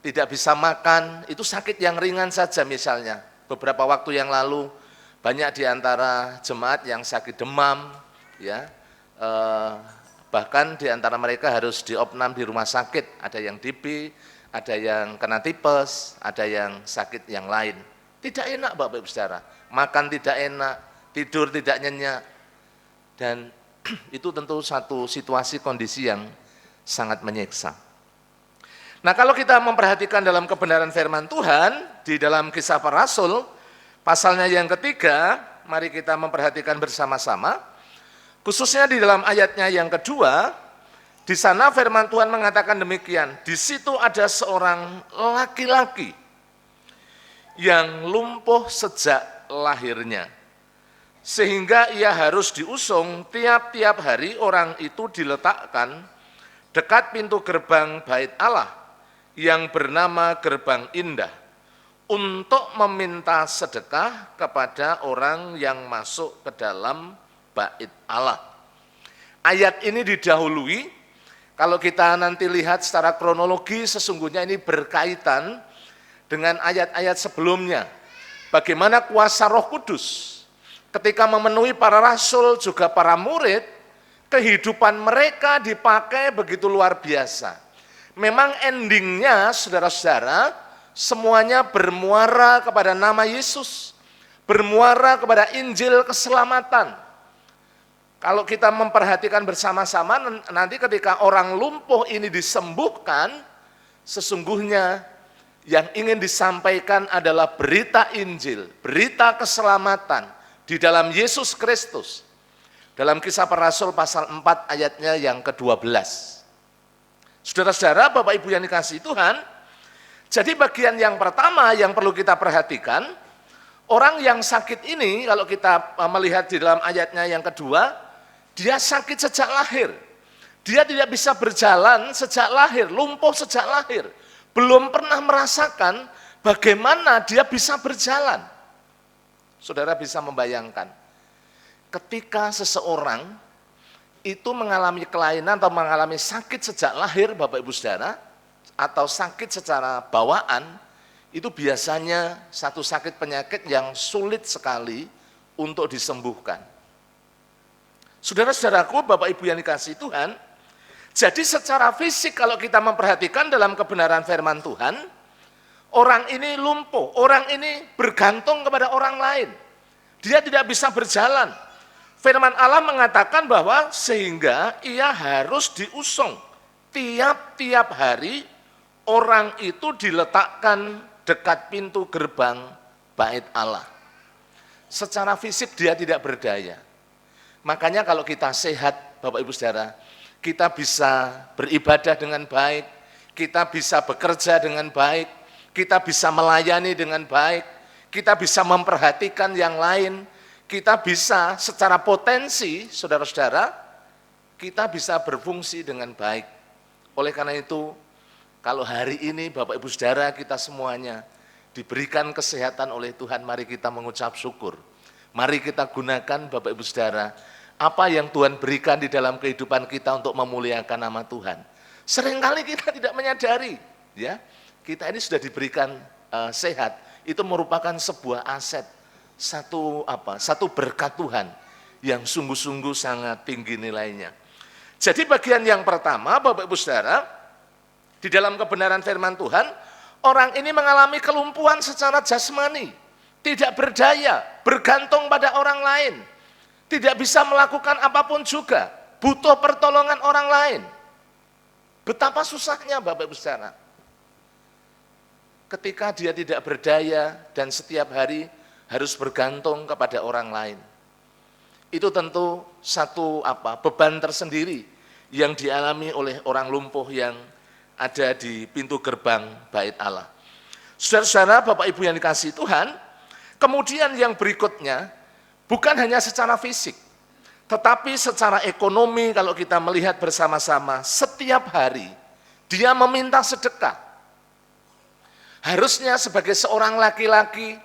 tidak bisa makan, itu sakit yang ringan saja misalnya. Beberapa waktu yang lalu, banyak di antara jemaat yang sakit demam, ya, bahkan di antara mereka harus diopnam di rumah sakit, ada yang TB, ada yang kena tipes, ada yang sakit yang lain. Tidak enak Bapak Ibu Saudara, makan tidak enak, tidur tidak nyenyak, dan itu tentu satu situasi kondisi yang sangat menyiksa. Nah, kalau kita memperhatikan dalam kebenaran firman Tuhan, di dalam Kisah Para Rasul, pasalnya yang ketiga, mari kita memperhatikan bersama-sama. Khususnya di dalam ayatnya yang kedua, di sana firman Tuhan mengatakan demikian, di situ ada seorang laki-laki yang lumpuh sejak lahirnya, sehingga ia harus diusung tiap-tiap hari. Orang itu diletakkan dekat pintu gerbang bait Allah yang bernama Gerbang Indah, untuk meminta sedekah kepada orang yang masuk ke dalam bait Allah. Ayat ini didahului, kalau kita nanti lihat secara kronologi, sesungguhnya ini berkaitan dengan ayat-ayat sebelumnya. Bagaimana kuasa Roh Kudus ketika memenuhi para rasul juga para murid, kehidupan mereka dipakai begitu luar biasa. Memang endingnya saudara-saudara, semuanya bermuara kepada nama Yesus, bermuara kepada Injil keselamatan. Kalau kita memperhatikan bersama-sama, nanti ketika orang lumpuh ini disembuhkan, sesungguhnya yang ingin disampaikan adalah berita Injil, berita keselamatan di dalam Yesus Kristus. Dalam Kisah Para Rasul pasal 4 ayatnya yang ke-12. Saudara-saudara, Bapak Ibu yang dikasihi Tuhan, jadi bagian yang pertama yang perlu kita perhatikan, orang yang sakit ini kalau kita melihat di dalam ayatnya yang kedua, dia sakit sejak lahir. Dia tidak bisa berjalan sejak lahir, lumpuh sejak lahir. Belum pernah merasakan bagaimana dia bisa berjalan. Saudara bisa membayangkan, ketika seseorang itu mengalami kelainan atau mengalami sakit sejak lahir, Bapak Ibu Saudara, atau sakit secara bawaan, itu biasanya satu sakit penyakit yang sulit sekali untuk disembuhkan. Saudara-saudaraku, Bapak Ibu yang dikasihi Tuhan, Jadi secara fisik kalau kita memperhatikan dalam kebenaran firman Tuhan, orang ini lumpuh, orang ini bergantung kepada orang lain. Dia tidak bisa berjalan. Firman Allah mengatakan bahwa sehingga ia harus diusung. Tiap-tiap hari orang itu diletakkan dekat pintu gerbang bait Allah. Secara fisik dia tidak berdaya. Makanya kalau kita sehat, Bapak Ibu Saudara, kita bisa beribadah dengan baik, kita bisa bekerja dengan baik, kita bisa melayani dengan baik, kita bisa memperhatikan yang lain, kita bisa secara potensi, saudara-saudara, kita bisa berfungsi dengan baik. Oleh karena itu, kalau hari ini Bapak Ibu Saudara kita semuanya diberikan kesehatan oleh Tuhan, mari kita mengucap syukur. Mari kita gunakan Bapak Ibu Saudara, apa yang Tuhan berikan di dalam kehidupan kita untuk memuliakan nama Tuhan. Seringkali kita tidak menyadari, ya, kita ini sudah diberikan sehat, itu merupakan sebuah aset, satu berkat Tuhan yang sungguh-sungguh sangat tinggi nilainya. Jadi bagian yang pertama, Bapak Ibu Saudara, di dalam kebenaran firman Tuhan, orang ini mengalami kelumpuhan secara jasmani, tidak berdaya, bergantung pada orang lain, tidak bisa melakukan apapun juga, butuh pertolongan orang lain. Betapa susahnya Bapak Ibu Saudara. Ketika dia tidak berdaya dan setiap hari harus bergantung kepada orang lain. Itu tentu satu beban tersendiri yang dialami oleh orang lumpuh yang ada di pintu gerbang bait Allah. Saudara-saudara, Bapak Ibu yang dikasihi Tuhan, kemudian yang berikutnya, bukan hanya secara fisik, tetapi secara ekonomi kalau kita melihat bersama-sama, setiap hari dia meminta sedekah. Harusnya sebagai seorang laki-laki,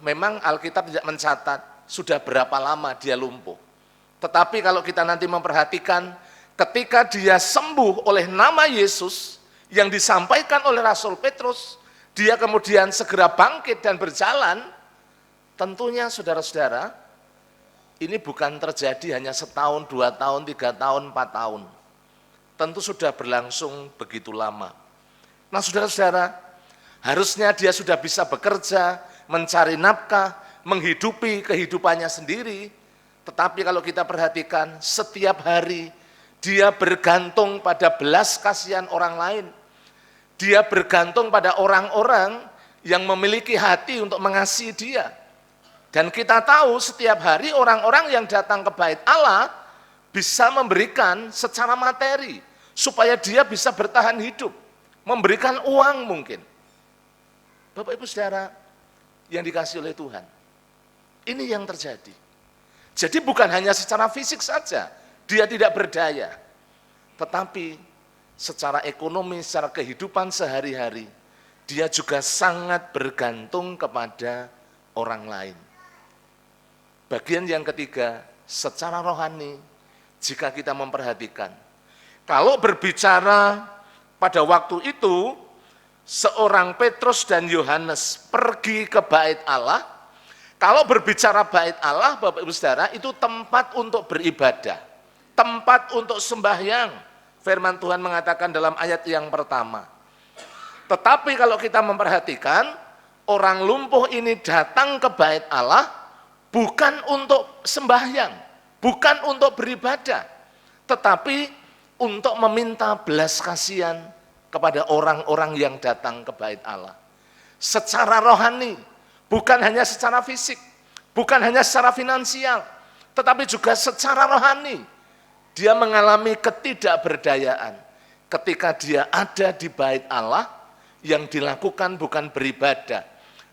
memang Alkitab tidak mencatat sudah berapa lama dia lumpuh. Tetapi kalau kita nanti memperhatikan, ketika dia sembuh oleh nama Yesus yang disampaikan oleh Rasul Petrus, dia kemudian segera bangkit dan berjalan. Tentunya saudara-saudara, ini bukan terjadi hanya setahun, 2 tahun, 3 tahun, 4 tahun. Tentu sudah berlangsung begitu lama. Nah saudara-saudara, harusnya dia sudah bisa bekerja, mencari nafkah, menghidupi kehidupannya sendiri. Tetapi kalau kita perhatikan, setiap hari dia bergantung pada belas kasihan orang lain. Dia bergantung pada orang-orang yang memiliki hati untuk mengasihi dia. Dan kita tahu setiap hari orang-orang yang datang ke bait Allah bisa memberikan secara materi supaya dia bisa bertahan hidup, memberikan uang mungkin. Bapak Ibu Saudara yang dikasihi oleh Tuhan, ini yang terjadi. Jadi bukan hanya secara fisik saja dia tidak berdaya, tetapi secara ekonomi, secara kehidupan sehari-hari dia juga sangat bergantung kepada orang lain. Bagian yang ketiga, secara rohani, jika kita memperhatikan, kalau berbicara pada waktu itu, seorang Petrus dan Yohanes pergi ke bait Allah. Kalau berbicara bait Allah, Bapak Ibu Saudara, itu tempat untuk beribadah, tempat untuk sembahyang. Firman Tuhan mengatakan dalam ayat yang pertama. Tetapi kalau kita memperhatikan, orang lumpuh ini datang ke bait Allah, bukan untuk sembahyang, bukan untuk beribadah, tetapi untuk meminta belas kasihan kepada orang-orang yang datang ke bait Allah. Secara rohani, bukan hanya secara fisik, bukan hanya secara finansial, tetapi juga secara rohani. Dia mengalami ketidakberdayaan ketika dia ada di bait Allah yang dilakukan bukan beribadah,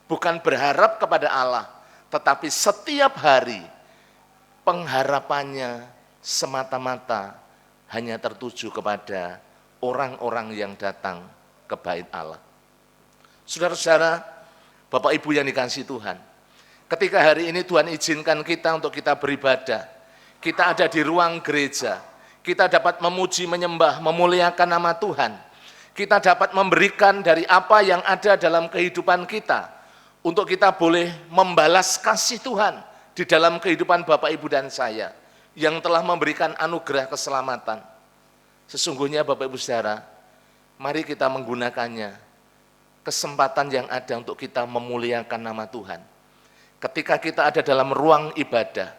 bukan berharap kepada Allah, tetapi setiap hari pengharapannya semata-mata hanya tertuju kepada orang-orang yang datang ke bait Allah. Saudara-saudara, Bapak Ibu yang dikasihi Tuhan, ketika hari ini Tuhan izinkan kita untuk kita beribadah, kita ada di ruang gereja, kita dapat memuji, menyembah, memuliakan nama Tuhan, kita dapat memberikan dari apa yang ada dalam kehidupan kita, untuk kita boleh membalas kasih Tuhan di dalam kehidupan Bapak Ibu dan saya, yang telah memberikan anugerah keselamatan. Sesungguhnya Bapak Ibu Saudara, mari kita menggunakannya, kesempatan yang ada untuk kita memuliakan nama Tuhan. Ketika kita ada dalam ruang ibadah,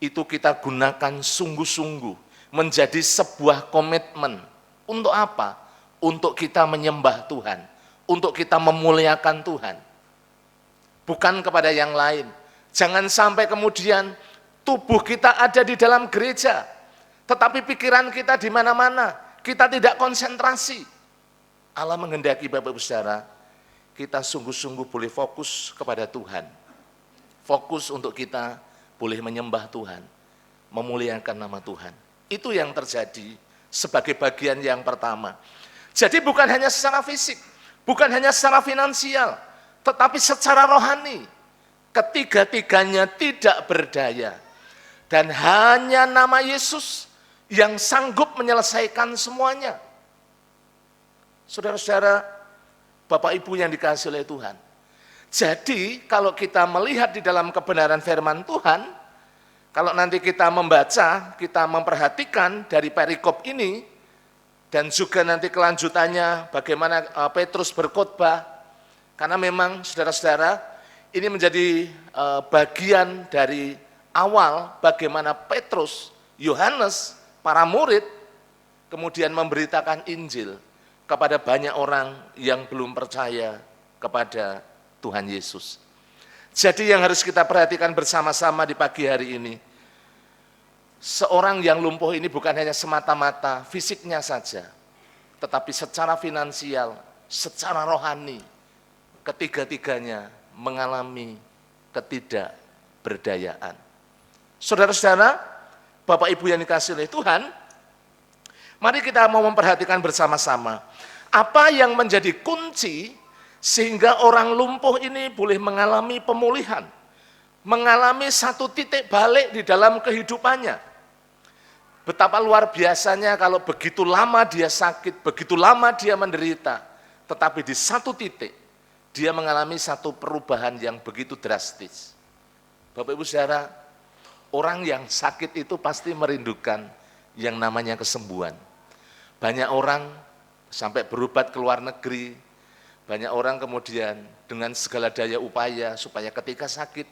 itu kita gunakan sungguh-sungguh, menjadi sebuah komitmen. Untuk apa? Untuk kita menyembah Tuhan, untuk kita memuliakan Tuhan. Bukan kepada yang lain. Jangan sampai kemudian tubuh kita ada di dalam gereja, tetapi pikiran kita di mana-mana, kita tidak konsentrasi. Allah menghendaki Bapak Ibu Saudara, kita sungguh-sungguh boleh fokus kepada Tuhan. Fokus untuk kita boleh menyembah Tuhan, memuliakan nama Tuhan. Itu yang terjadi sebagai bagian yang pertama. Jadi bukan hanya secara fisik, bukan hanya secara finansial, tetapi secara rohani. Ketiga-tiganya tidak berdaya. Dan hanya nama Yesus yang sanggup menyelesaikan semuanya. Saudara-saudara, Bapak Ibu yang dikasihi oleh Tuhan. Jadi kalau kita melihat di dalam kebenaran firman Tuhan, kalau nanti kita membaca, kita memperhatikan dari perikop ini, dan juga nanti kelanjutannya bagaimana Petrus berkhotbah, karena memang saudara-saudara, ini menjadi bagian dari awal bagaimana Petrus, Yohanes, para murid, kemudian memberitakan Injil kepada banyak orang yang belum percaya kepada Tuhan Yesus. Jadi yang harus kita perhatikan bersama-sama di pagi hari ini, seorang yang lumpuh ini bukan hanya semata-mata fisiknya saja, tetapi secara finansial, secara rohani, ketiga-tiganya mengalami ketidakberdayaan. Saudara-saudara, Bapak Ibu yang dikasihi oleh Tuhan, mari kita mau memperhatikan bersama-sama apa yang menjadi kunci sehingga orang lumpuh ini boleh mengalami pemulihan, mengalami satu titik balik di dalam kehidupannya. Betapa luar biasanya kalau begitu lama dia sakit, begitu lama dia menderita, tetapi di satu titik dia mengalami satu perubahan yang begitu drastis. Bapak Ibu Saudara, orang yang sakit itu pasti merindukan yang namanya kesembuhan. Banyak orang sampai berobat ke luar negeri, banyak orang kemudian dengan segala daya upaya supaya ketika sakit,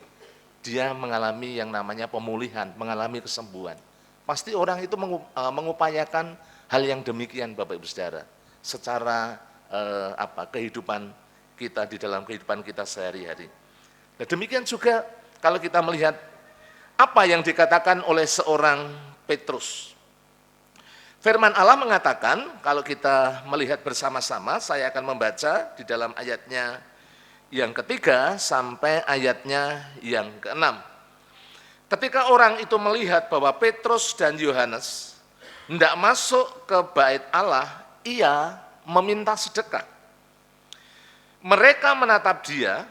dia mengalami yang namanya pemulihan, mengalami kesembuhan. Pasti orang itu mengupayakan hal yang demikian Bapak Ibu Saudara, secara kehidupan kita di dalam kehidupan kita sehari-hari. Nah, demikian juga kalau kita melihat apa yang dikatakan oleh seorang Petrus. Firman Allah mengatakan, kalau kita melihat bersama-sama, saya akan membaca di dalam ayatnya yang ketiga sampai ayatnya yang keenam. Ketika orang itu melihat bahwa Petrus dan Yohanes hendak masuk ke bait Allah, ia meminta sedekah. Mereka menatap dia,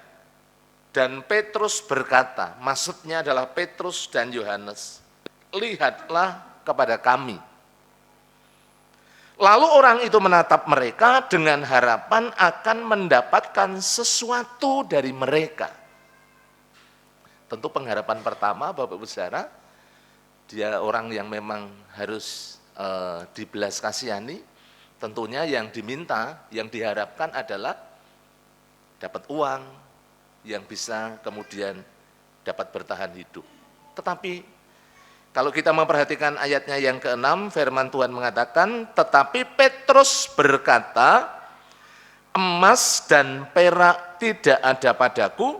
dan Petrus berkata, maksudnya adalah Petrus dan Yohanes, lihatlah kepada kami. Lalu orang itu menatap mereka dengan harapan akan mendapatkan sesuatu dari mereka. Tentu pengharapan pertama Bapak Ibu Saudara, dia orang yang memang harus dibelas kasihani. Tentunya yang diminta, yang diharapkan adalah dapat uang yang bisa kemudian dapat bertahan hidup. Tetapi kalau kita memperhatikan ayatnya yang ke-6, firman Tuhan mengatakan, tetapi Petrus berkata, emas dan perak tidak ada padaku,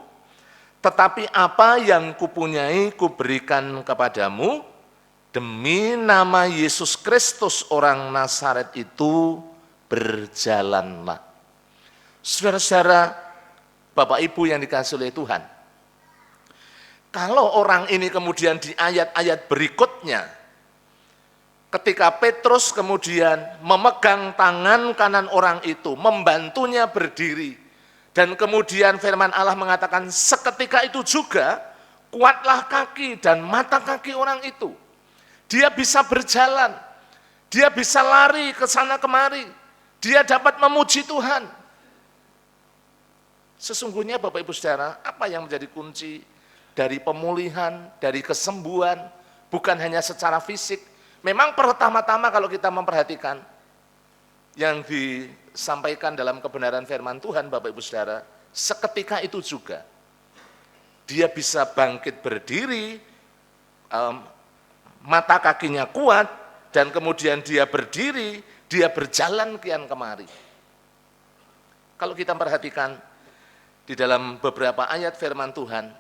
tetapi apa yang kupunyai kuberikan kepadamu, demi nama Yesus Kristus orang Nazaret itu berjalanlah. Saudara-saudara, Bapak Ibu yang dikasihi oleh Tuhan, kalau orang ini kemudian di ayat-ayat berikutnya, ketika Petrus kemudian memegang tangan kanan orang itu, membantunya berdiri, dan kemudian firman Allah mengatakan seketika itu juga kuatlah kaki dan mata kaki orang itu. Dia bisa berjalan, dia bisa lari ke sana kemari, dia dapat memuji Tuhan. Sesungguhnya Bapak Ibu Saudara, apa yang menjadi kunci dari pemulihan, dari kesembuhan, bukan hanya secara fisik, Memang pertama-tama kalau kita memperhatikan yang disampaikan dalam kebenaran firman Tuhan, Bapak Ibu Saudara, seketika itu juga dia bisa bangkit berdiri, mata kakinya kuat, dan kemudian dia berdiri, dia berjalan kian kemari. Kalau kita perhatikan di dalam beberapa ayat firman Tuhan,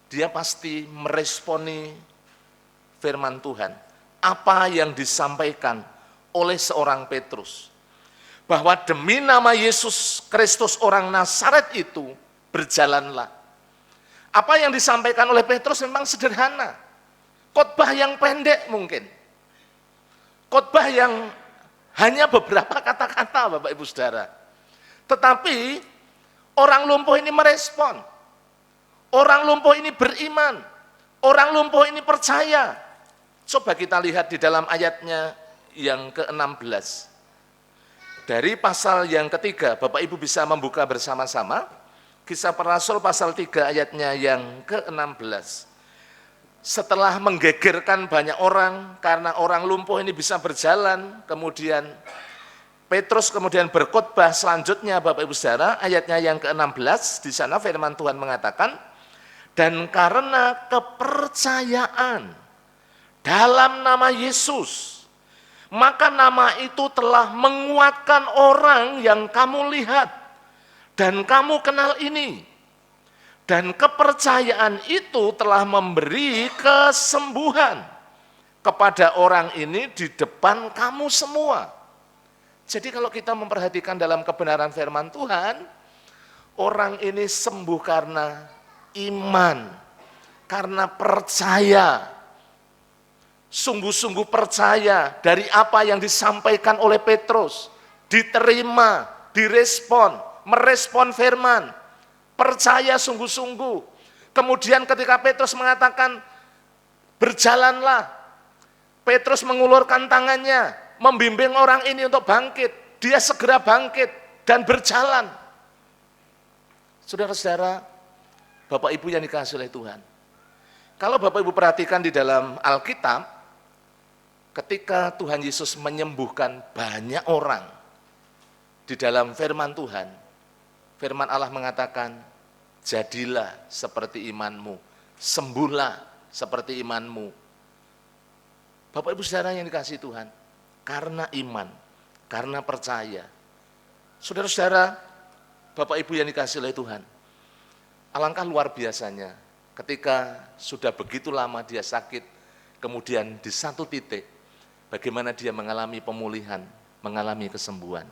dia pasti meresponi firman Tuhan. Apa yang disampaikan oleh seorang Petrus, bahwa demi nama Yesus Kristus orang Nazaret itu berjalanlah. Apa yang disampaikan oleh Petrus memang sederhana, khotbah yang pendek mungkin, khotbah yang hanya beberapa kata-kata, Bapak Ibu Saudara. Tetapi orang lumpuh ini merespon, orang lumpuh ini beriman, orang lumpuh ini percaya. Coba kita lihat di dalam ayatnya yang ke-16. Dari pasal yang ketiga, Bapak Ibu bisa membuka bersama-sama, Kisah Para Rasul pasal 3 ayatnya yang ke-16. Setelah menggegerkan banyak orang, karena orang lumpuh ini bisa berjalan, kemudian Petrus kemudian berkhotbah selanjutnya, Bapak Ibu Saudara, ayatnya yang ke-16, di sana firman Tuhan mengatakan, dan karena kepercayaan dalam nama Yesus, maka nama itu telah menguatkan orang yang kamu lihat dan kamu kenal ini. Dan kepercayaan itu telah memberi kesembuhan kepada orang ini di depan kamu semua. Jadi kalau kita memperhatikan dalam kebenaran firman Tuhan, orang ini sembuh karena iman, karena percaya, sungguh-sungguh percaya dari apa yang disampaikan oleh Petrus, diterima, direspon, merespon firman, percaya sungguh-sungguh. Kemudian ketika Petrus mengatakan, berjalanlah, Petrus mengulurkan tangannya, membimbing orang ini untuk bangkit, dia segera bangkit dan berjalan. Saudara-saudara, Bapak Ibu yang dikasihi oleh Tuhan, kalau Bapak Ibu perhatikan di dalam Alkitab, ketika Tuhan Yesus menyembuhkan banyak orang di dalam firman Tuhan, firman Allah mengatakan, jadilah seperti imanmu, sembuhlah seperti imanmu. Bapak Ibu Saudara yang dikasihi Tuhan, karena iman, karena percaya. Saudara-saudara, Bapak Ibu yang dikasihi oleh Tuhan, alangkah luar biasanya ketika sudah begitu lama dia sakit, kemudian di satu titik, bagaimana dia mengalami pemulihan, mengalami kesembuhan.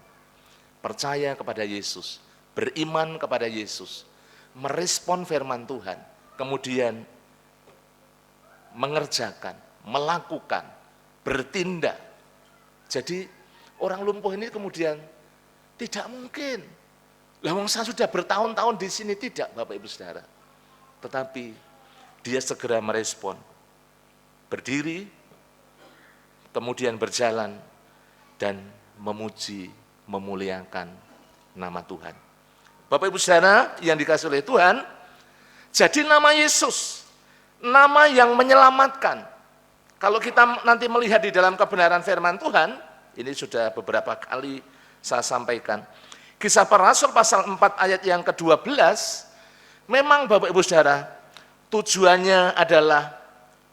Percaya kepada Yesus, beriman kepada Yesus, merespon firman Tuhan, kemudian mengerjakan, melakukan, bertindak. Jadi orang lumpuh ini kemudian tidak mungkin, lah wong saya sudah bertahun-tahun di sini, tidak Bapak Ibu Saudara. Tetapi dia segera merespon, berdiri, kemudian berjalan, dan memuji, memuliakan nama Tuhan. Bapak Ibu Saudara yang dikasihi oleh Tuhan, jadi nama Yesus, nama yang menyelamatkan. Kalau kita nanti melihat di dalam kebenaran firman Tuhan, ini sudah beberapa kali saya sampaikan, Kisah Para Rasul pasal 4 ayat yang ke-12, memang Bapak Ibu Saudara, tujuannya adalah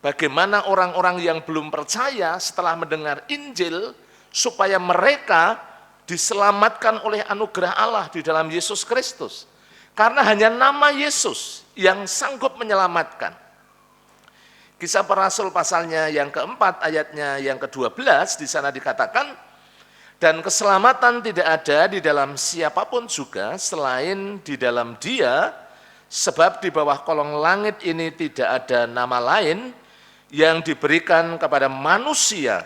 bagaimana orang-orang yang belum percaya setelah mendengar Injil, supaya mereka diselamatkan oleh anugerah Allah di dalam Yesus Kristus. Karena hanya nama Yesus yang sanggup menyelamatkan. Kisah Para Rasul pasalnya yang keempat, ayatnya yang ke-12, di sana dikatakan, dan keselamatan tidak ada di dalam siapapun juga selain di dalam Dia, sebab di bawah kolong langit ini tidak ada nama lain yang diberikan kepada manusia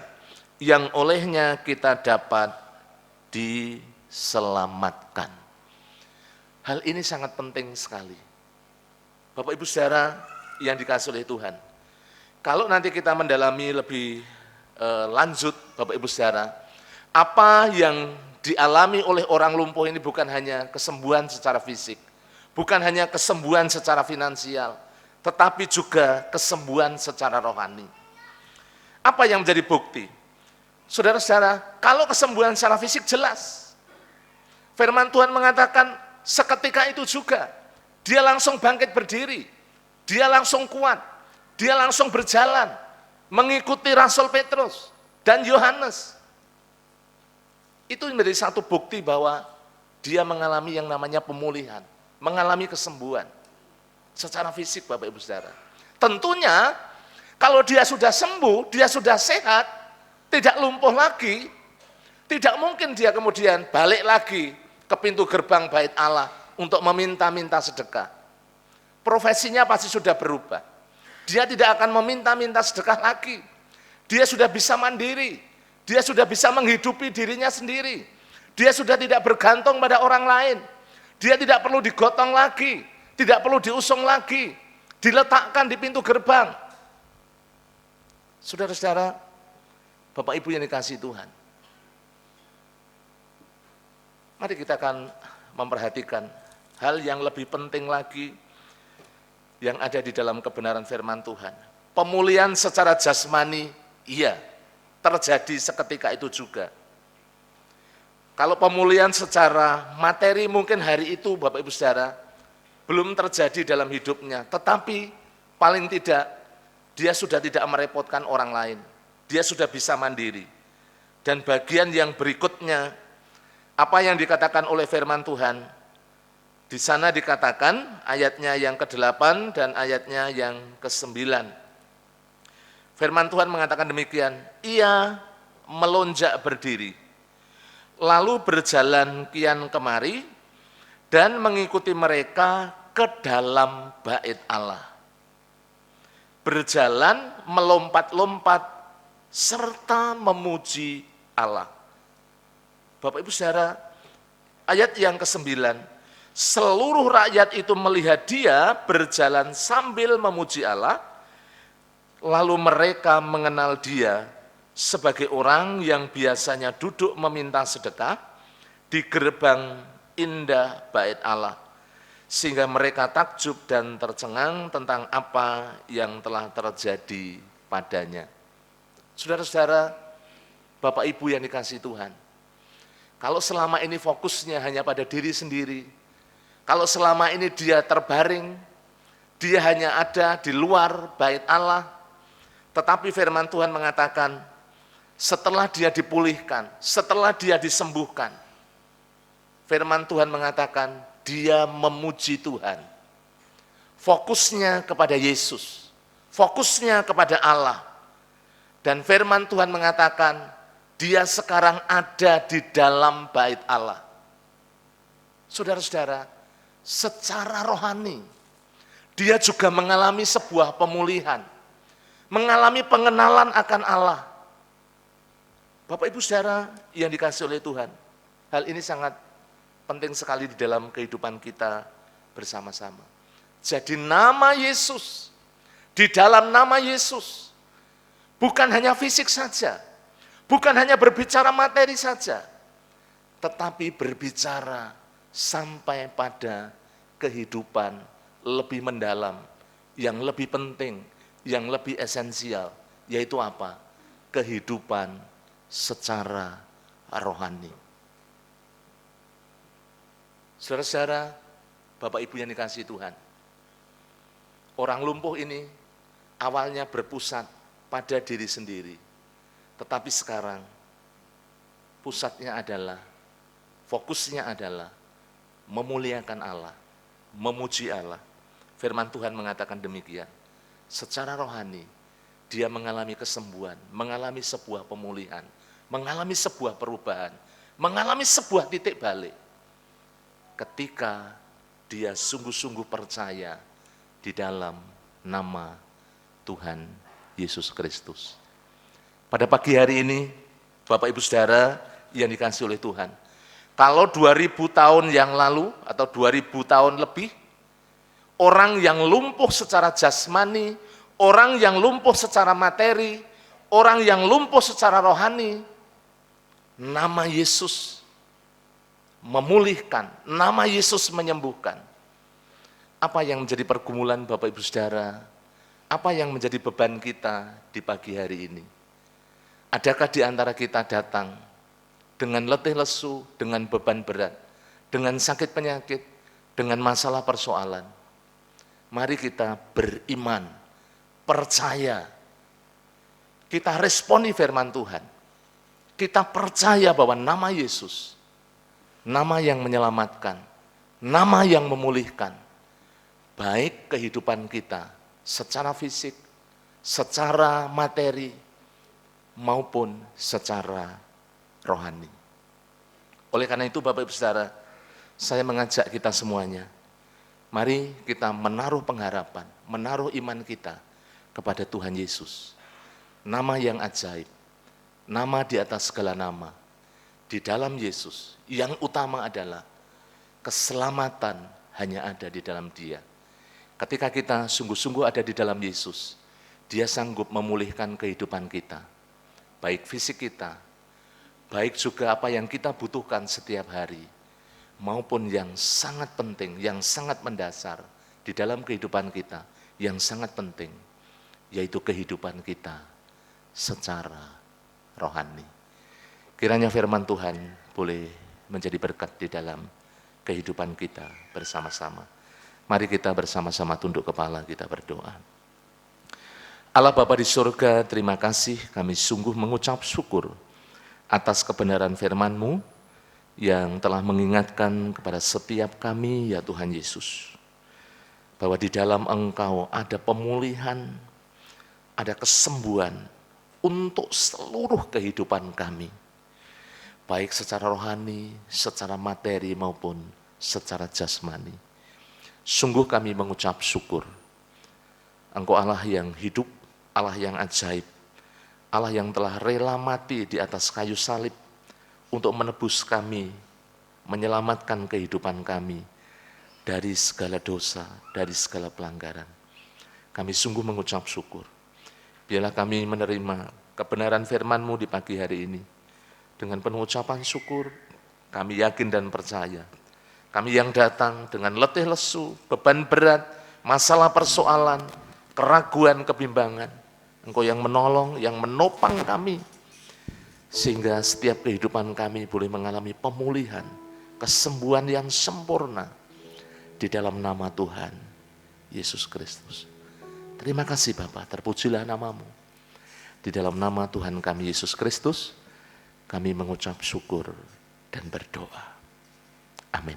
yang olehnya kita dapat diselamatkan. Hal ini sangat penting sekali. Bapak Ibu Saudara yang dikasihi oleh Tuhan, kalau nanti kita mendalami lebih lanjut, Bapak Ibu Saudara, apa yang dialami oleh orang lumpuh ini bukan hanya kesembuhan secara fisik, bukan hanya kesembuhan secara finansial, tetapi juga kesembuhan secara rohani. Apa yang menjadi bukti? Saudara-saudara, kalau kesembuhan secara fisik jelas. Firman Tuhan mengatakan seketika itu juga dia langsung bangkit berdiri, dia langsung kuat, dia langsung berjalan mengikuti Rasul Petrus dan Yohanes. Itu menjadi satu bukti bahwa dia mengalami yang namanya pemulihan, mengalami kesembuhan secara fisik, Bapak Ibu Saudara. Tentunya kalau dia sudah sembuh, dia sudah sehat, tidak lumpuh lagi, tidak mungkin dia kemudian balik lagi ke pintu gerbang bait Allah untuk meminta-minta sedekah. Profesinya pasti sudah berubah. Dia tidak akan meminta-minta sedekah lagi. Dia sudah bisa mandiri. Dia sudah bisa menghidupi dirinya sendiri. Dia sudah tidak bergantung pada orang lain. Dia tidak perlu digotong lagi, tidak perlu diusung lagi, diletakkan di pintu gerbang. Saudara-saudara, Bapak Ibu yang dikasihi Tuhan, mari kita akan memperhatikan hal yang lebih penting lagi yang ada di dalam kebenaran firman Tuhan. Pemulihan secara jasmani, iya, terjadi seketika itu juga. Kalau pemulihan secara materi mungkin hari itu Bapak Ibu Saudara belum terjadi dalam hidupnya, tetapi paling tidak dia sudah tidak merepotkan orang lain. Dia sudah bisa mandiri. Dan bagian yang berikutnya, apa yang dikatakan oleh firman Tuhan, di sana dikatakan ayatnya yang ke-8 dan ayatnya yang ke-9. Firman Tuhan mengatakan demikian, ia melonjak berdiri, lalu berjalan kian kemari, dan mengikuti mereka ke dalam bait Allah. Berjalan, melompat-lompat, serta memuji Allah. Bapak Ibu Saudara, ayat yang ke-9, seluruh rakyat itu melihat dia berjalan sambil memuji Allah, lalu mereka mengenal dia sebagai orang yang biasanya duduk meminta sedekah di gerbang indah bait Allah, sehingga mereka takjub dan tercengang tentang apa yang telah terjadi padanya. Saudara-saudara, Bapak Ibu yang dikasihi Tuhan, kalau selama ini fokusnya hanya pada diri sendiri, kalau selama ini dia terbaring, dia hanya ada di luar bait Allah, tetapi firman Tuhan mengatakan, setelah dia dipulihkan, setelah dia disembuhkan, firman Tuhan mengatakan, dia memuji Tuhan. Fokusnya kepada Yesus, fokusnya kepada Allah. Dan firman Tuhan mengatakan, dia sekarang ada di dalam bait Allah. Saudara-saudara, secara rohani, dia juga mengalami sebuah pemulihan, mengalami pengenalan akan Allah. Bapak Ibu Saudara yang dikasihi oleh Tuhan, hal ini sangat penting sekali di dalam kehidupan kita bersama-sama. Jadi nama Yesus, di dalam nama Yesus, bukan hanya fisik saja, bukan hanya berbicara materi saja, tetapi berbicara sampai pada kehidupan lebih mendalam, yang lebih penting, yang lebih esensial, yaitu apa? Kehidupan secara rohani. Saudara-saudara, Bapak Ibu yang dikasihi Tuhan, orang lumpuh ini awalnya berpusat pada diri sendiri, tetapi sekarang pusatnya adalah, fokusnya adalah memuliakan Allah, memuji Allah. Firman Tuhan mengatakan demikian, secara rohani dia mengalami kesembuhan, mengalami sebuah pemulihan, mengalami sebuah perubahan, mengalami sebuah titik balik ketika dia sungguh-sungguh percaya di dalam nama Tuhan Yesus Kristus. Pada pagi hari ini, Bapak Ibu Saudara yang dikasihi oleh Tuhan, kalau 2000 tahun yang lalu atau 2000 tahun lebih, orang yang lumpuh secara jasmani, orang yang lumpuh secara materi, orang yang lumpuh secara rohani, nama Yesus memulihkan, nama Yesus menyembuhkan. Apa yang menjadi pergumulan Bapak Ibu Saudara? Apa yang menjadi beban kita di pagi hari ini? Adakah di antara kita datang dengan letih lesu, dengan beban berat, dengan sakit penyakit, dengan masalah persoalan? Mari kita beriman, percaya. Kita responi firman Tuhan. Kita percaya bahwa nama Yesus, nama yang menyelamatkan, nama yang memulihkan, baik kehidupan kita secara fisik, secara materi, maupun secara rohani. Oleh karena itu Bapak Ibu Saudara, saya mengajak kita semuanya, mari kita menaruh pengharapan, menaruh iman kita kepada Tuhan Yesus. Nama yang ajaib, nama di atas segala nama. Di dalam Yesus, yang utama adalah keselamatan hanya ada di dalam Dia. Ketika kita sungguh-sungguh ada di dalam Yesus, Dia sanggup memulihkan kehidupan kita, baik fisik kita, baik juga apa yang kita butuhkan setiap hari, maupun yang sangat penting, yang sangat mendasar di dalam kehidupan kita, yang sangat penting, yaitu kehidupan kita secara rohani. Kiranya firman Tuhan boleh menjadi berkat di dalam kehidupan kita bersama-sama. Mari kita bersama-sama tunduk kepala, kita berdoa. Allah Bapa di surga, terima kasih, kami sungguh mengucap syukur atas kebenaran firman-Mu yang telah mengingatkan kepada setiap kami, ya Tuhan Yesus, bahwa di dalam Engkau ada pemulihan, ada kesembuhan untuk seluruh kehidupan kami, baik secara rohani, secara materi maupun secara jasmani. Sungguh kami mengucap syukur. Engkau Allah yang hidup, Allah yang ajaib, Allah yang telah rela mati di atas kayu salib untuk menebus kami, menyelamatkan kehidupan kami dari segala dosa, dari segala pelanggaran. Kami sungguh mengucap syukur. Biarlah kami menerima kebenaran firman-Mu di pagi hari ini. Dengan penuh ucapan syukur, kami yakin dan percaya. Kami yang datang dengan letih lesu, beban berat, masalah persoalan, keraguan, kebimbangan, Engkau yang menolong, yang menopang kami, sehingga setiap kehidupan kami boleh mengalami pemulihan, kesembuhan yang sempurna, di dalam nama Tuhan Yesus Kristus. Terima kasih Bapa, terpujilah nama-Mu. Di dalam nama Tuhan kami Yesus Kristus, kami mengucap syukur dan berdoa. Amin.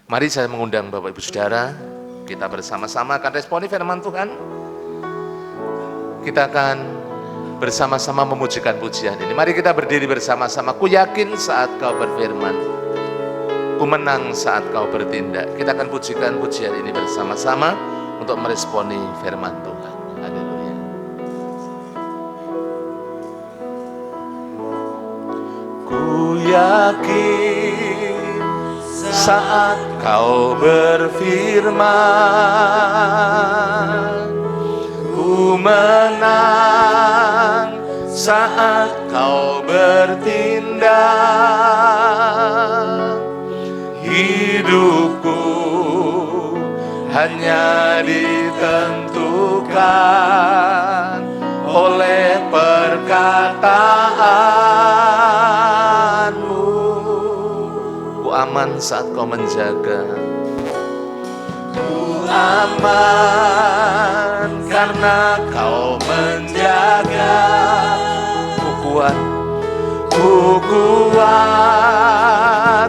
Mari saya mengundang Bapak Ibu Saudara, kita bersama-sama akan responi firman Tuhan. Kita akan bersama-sama memujikan pujian ini. Mari kita berdiri bersama-sama. Ku yakin saat Kau berfirman, ku menang saat Kau bertindak. Kita akan pujikan pujian ini bersama-sama untuk meresponi firman Tuhan. Haleluya. Ku yakin saat Kau berfirman, ku menang saat Kau bertindak. Hidupku hanya ditentukan oleh perkataan-Mu. Ku aman saat Kau menjaga. Ku aman karena Kau menjaga. Ku kuat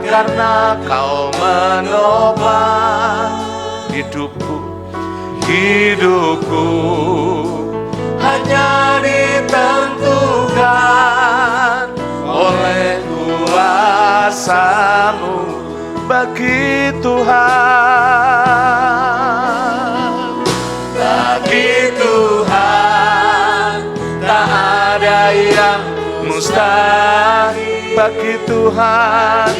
karena Kau menopang hidupku. Hidupku hanya ditentukan oleh kuasa-Mu. Bagi Tuhan, bagi Tuhan tak ada yang mustahil. Bagi Tuhan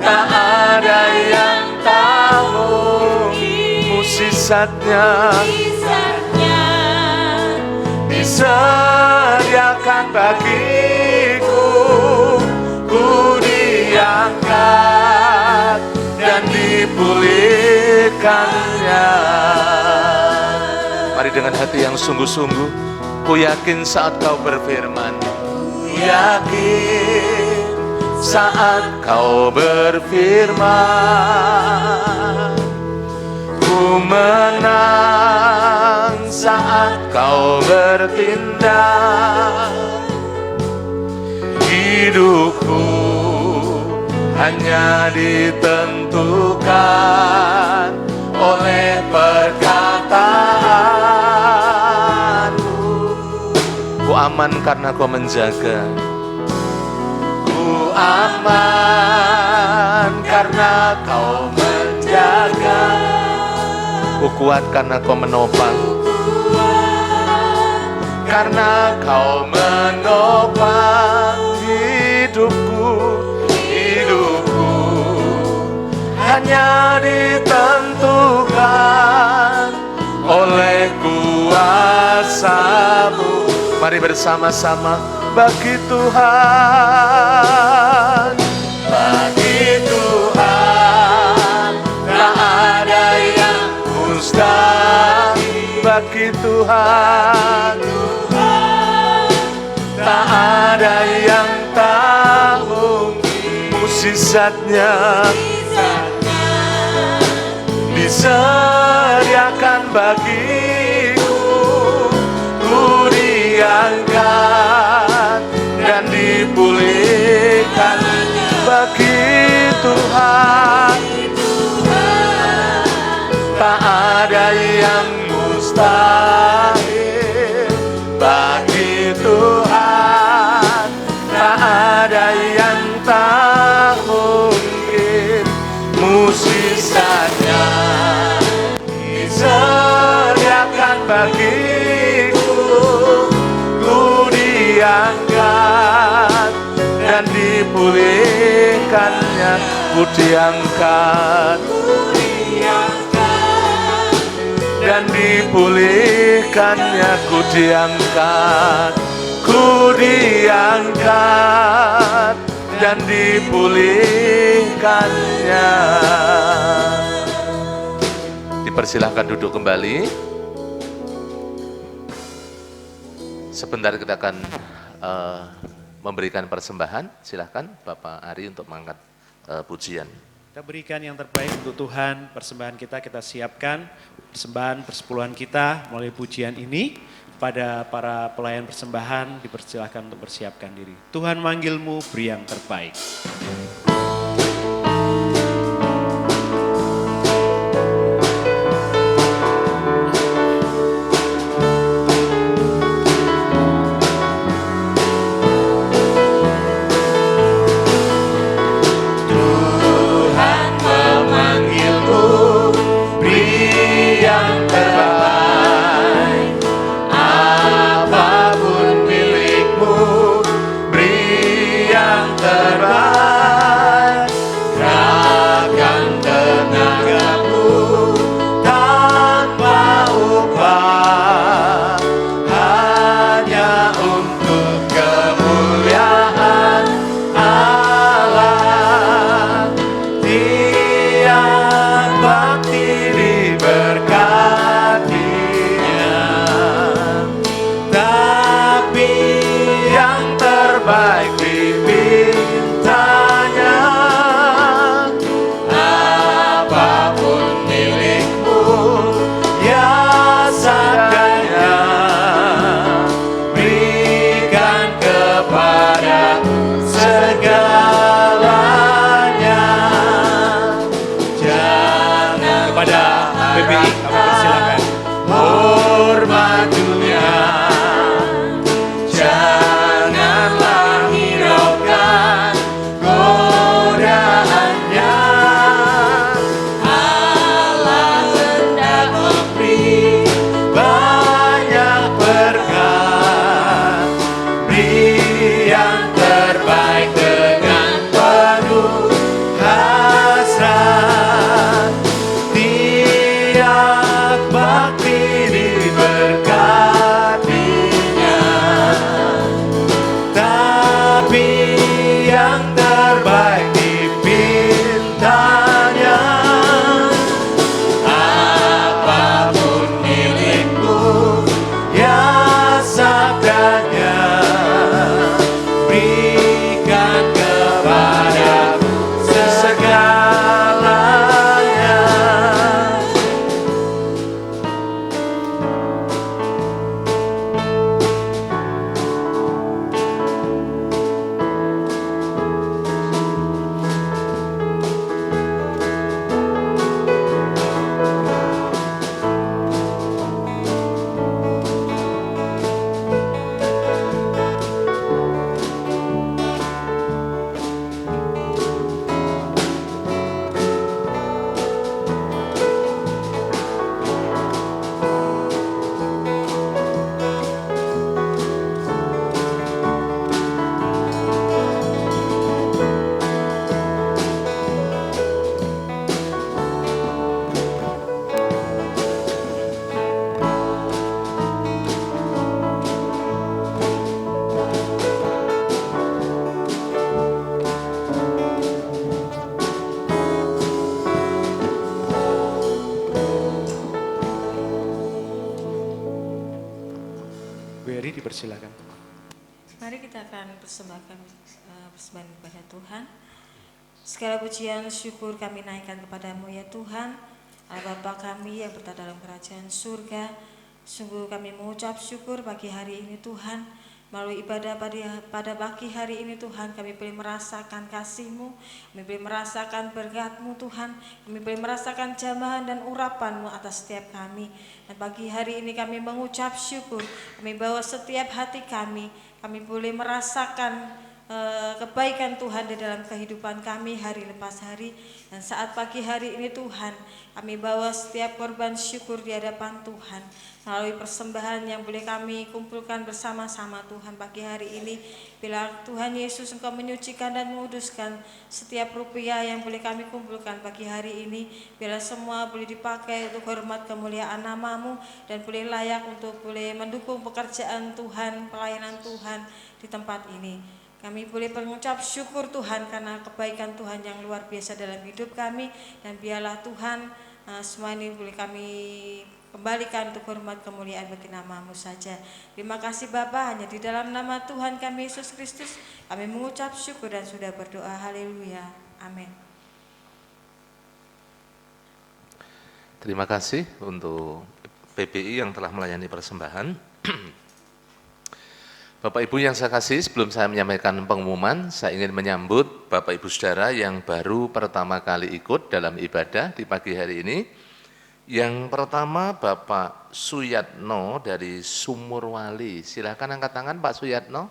tak ada yang tak mungkin. Musisatnya disediakan bagiku. Ku diangkat dan dipulihkannya. Mari dengan hati yang sungguh-sungguh Ku yakin saat kau berfirman, ku yakin saat kau berfirman, ku menang saat kau bertindak. Hidupku hanya ditentukan oleh perkataanmu. Ku aman karena kau menjaga. Ku aman karena kau menjaga. Ku kuat karena kau menopang. Karena kau menopang hidupku. Hidupku hanya ditentukan oleh kuasa-Mu. Mari bersama-sama, bagi Tuhan, bagi Tuhan tak ada yang mustahil. Bagi Tuhan tak ada yang tak mungkin. Mukjizatnya disediakan bagiku. Ku diangkat dan dipulihkan. Bagi Tuhan tak ada yang mustahil. Bagi Tuhan tak ada yang tak mungkin. Mukjizatnya disediakan bagiku. Ku diangkat dan dipulihkannya. Ku diangkat dan dipulihkannya. Ku diangkat, ku diangkat dan dipulihkannya. Dipersilahkan duduk kembali. Sebentar kita akan memberikan persembahan. Silahkan Bapak Ari untuk mengangkat pujian. Kita berikan yang terbaik untuk Tuhan. Persembahan kita siapkan. Persembahan persepuluhan kita melalui pujian ini. Pada para pelayan persembahan dipersilahkan untuk bersiapkan diri. Tuhan manggilmu, beri yang terbaik. Hormat dunia, janganlah hina. akan persembahkan persembahan kepada Tuhan. Segala pujian syukur kami naikkan kepadamu ya Tuhan, Allah Bapa kami yang berada dalam kerajaan surga. Sungguh kami mengucap syukur pagi hari ini Tuhan. Melalui ibadah pada pagi hari ini Tuhan, kami boleh merasakan kasih-Mu, kami boleh merasakan berkat-Mu Tuhan, kami boleh merasakan jamahan dan urapan-Mu atas setiap kami. Dan pagi hari ini kami mengucap syukur, kami bawa setiap hati kami boleh merasakan kebaikan Tuhan di dalam kehidupan kami hari lepas hari. Dan saat pagi hari ini Tuhan, kami bawa setiap korban syukur di hadapan Tuhan melalui persembahan yang boleh kami kumpulkan bersama-sama Tuhan pagi hari ini. Bila Tuhan Yesus Engkau menyucikan dan menguduskan setiap rupiah yang boleh kami kumpulkan pagi hari ini, bila semua boleh dipakai untuk hormat kemuliaan nama-Mu dan boleh layak untuk boleh mendukung pekerjaan Tuhan, pelayanan Tuhan di tempat ini. Kami boleh mengucap syukur Tuhan karena kebaikan Tuhan yang luar biasa dalam hidup kami. Dan biarlah Tuhan semua ini boleh kami kembalikan untuk hormat kemuliaan bagi nama-Mu saja. Terima kasih Bapa, hanya di dalam nama Tuhan kami Yesus Kristus kami mengucap syukur dan sudah berdoa. Haleluya. Amin. Terima kasih untuk PBI yang telah melayani persembahan. Bapak Ibu yang saya kasih, sebelum saya menyampaikan pengumuman, saya ingin menyambut Bapak Ibu Saudara yang baru pertama kali ikut dalam ibadah di pagi hari ini. Yang pertama Bapak Suyatno dari Sumurwali. Silakan angkat tangan Pak Suyatno.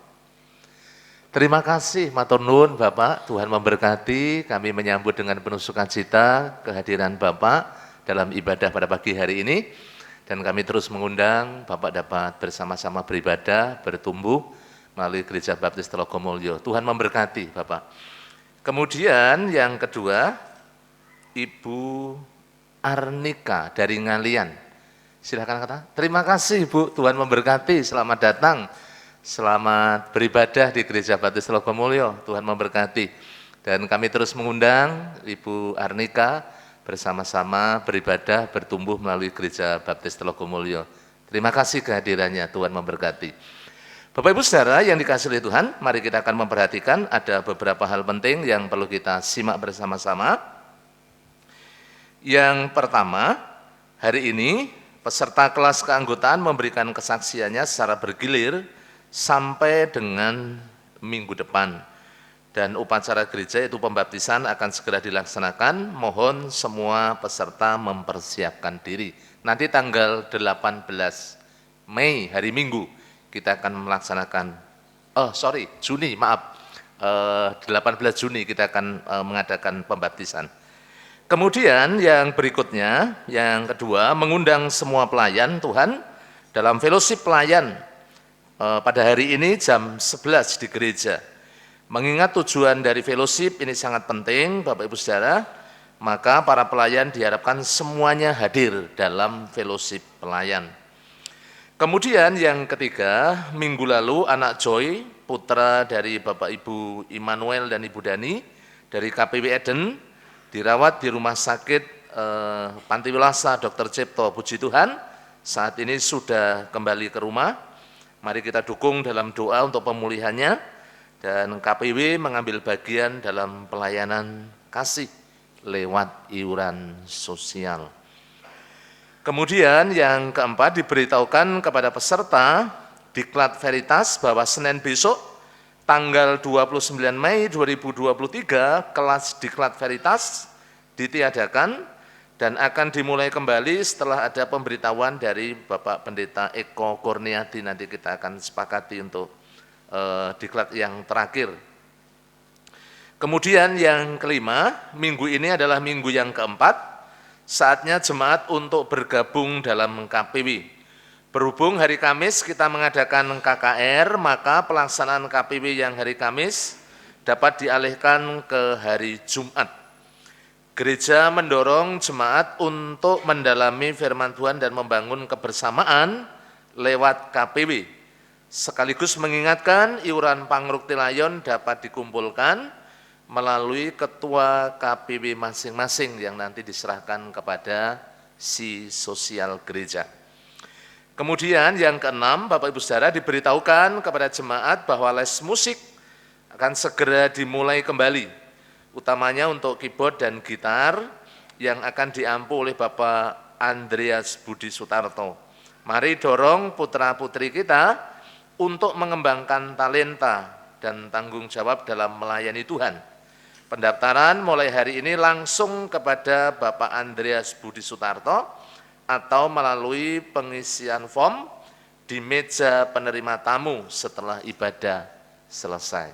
Terima kasih matur nuwun Bapak, Tuhan memberkati. Kami menyambut dengan penuh sukacita kehadiran Bapak dalam ibadah pada pagi hari ini. Dan kami terus mengundang Bapak dapat bersama-sama beribadah, bertumbuh melalui Gereja Baptis Telogomulyo. Tuhan memberkati Bapak. Kemudian yang kedua, Ibu Arnika dari Ngalian. Silakan kata. Terima kasih Bu, Tuhan memberkati. Selamat datang, selamat beribadah di Gereja Baptis Telogomulyo. Tuhan memberkati. Dan kami terus mengundang Ibu Arnika bersama-sama beribadah, bertumbuh melalui Gereja Baptis Telogomulyo. Terima kasih kehadirannya, Tuhan memberkati. Bapak Ibu Saudara yang dikasihi oleh Tuhan, mari kita akan memperhatikan ada beberapa hal penting yang perlu kita simak bersama-sama. Yang pertama, hari ini peserta kelas keanggotaan memberikan kesaksiannya secara bergilir sampai dengan minggu depan. Dan upacara gereja yaitu pembaptisan akan segera dilaksanakan. Mohon semua peserta mempersiapkan diri. Nanti tanggal 18 Mei, hari Minggu, kita akan melaksanakan, Juni, maaf. 18 Juni kita akan mengadakan pembaptisan. Kemudian yang berikutnya, yang kedua, mengundang semua pelayan Tuhan dalam fellowship pelayan pada hari ini jam 11 di gereja. Mengingat tujuan dari fellowship ini sangat penting, Bapak Ibu Saudara, maka para pelayan diharapkan semuanya hadir dalam fellowship pelayan. Kemudian yang ketiga, minggu lalu anak Joy, putra dari Bapak Ibu Immanuel dan Ibu Dani, dari KPW Eden, dirawat di rumah sakit Panti Wilasa Dr. Cipto. Puji Tuhan, saat ini sudah kembali ke rumah. Mari kita dukung dalam doa untuk pemulihannya. Dan KPW mengambil bagian dalam pelayanan kasih lewat iuran sosial. Kemudian yang keempat, diberitahukan kepada peserta Diklat Veritas bahwa Senin besok tanggal 29 Mei 2023 kelas Diklat Veritas ditiadakan dan akan dimulai kembali setelah ada pemberitahuan dari Bapak Pendeta Eko Kurniadi. Nanti kita akan sepakati untuk diklat yang terakhir. Kemudian yang kelima, minggu ini adalah minggu yang keempat, saatnya jemaat untuk bergabung dalam KPW. Berhubung hari Kamis kita mengadakan KKR, maka pelaksanaan KPW yang hari Kamis dapat dialihkan ke hari Jumat. Gereja mendorong jemaat untuk mendalami firman Tuhan dan membangun kebersamaan lewat KPW. Sekaligus mengingatkan iuran pangruk tilayon dapat dikumpulkan melalui ketua KPW masing-masing yang nanti diserahkan kepada si sosial gereja. Kemudian yang keenam, Bapak Ibu Saudara, diberitahukan kepada jemaat bahwa les musik akan segera dimulai kembali, utamanya untuk keyboard dan gitar yang akan diampu oleh Bapak Andreas Budi Sutarto. Mari dorong putra-putri kita untuk mengembangkan talenta dan tanggung jawab dalam melayani Tuhan. Pendaftaran mulai hari ini langsung kepada Bapak Andreas Budi Sutarto atau melalui pengisian form di meja penerima tamu setelah ibadah selesai.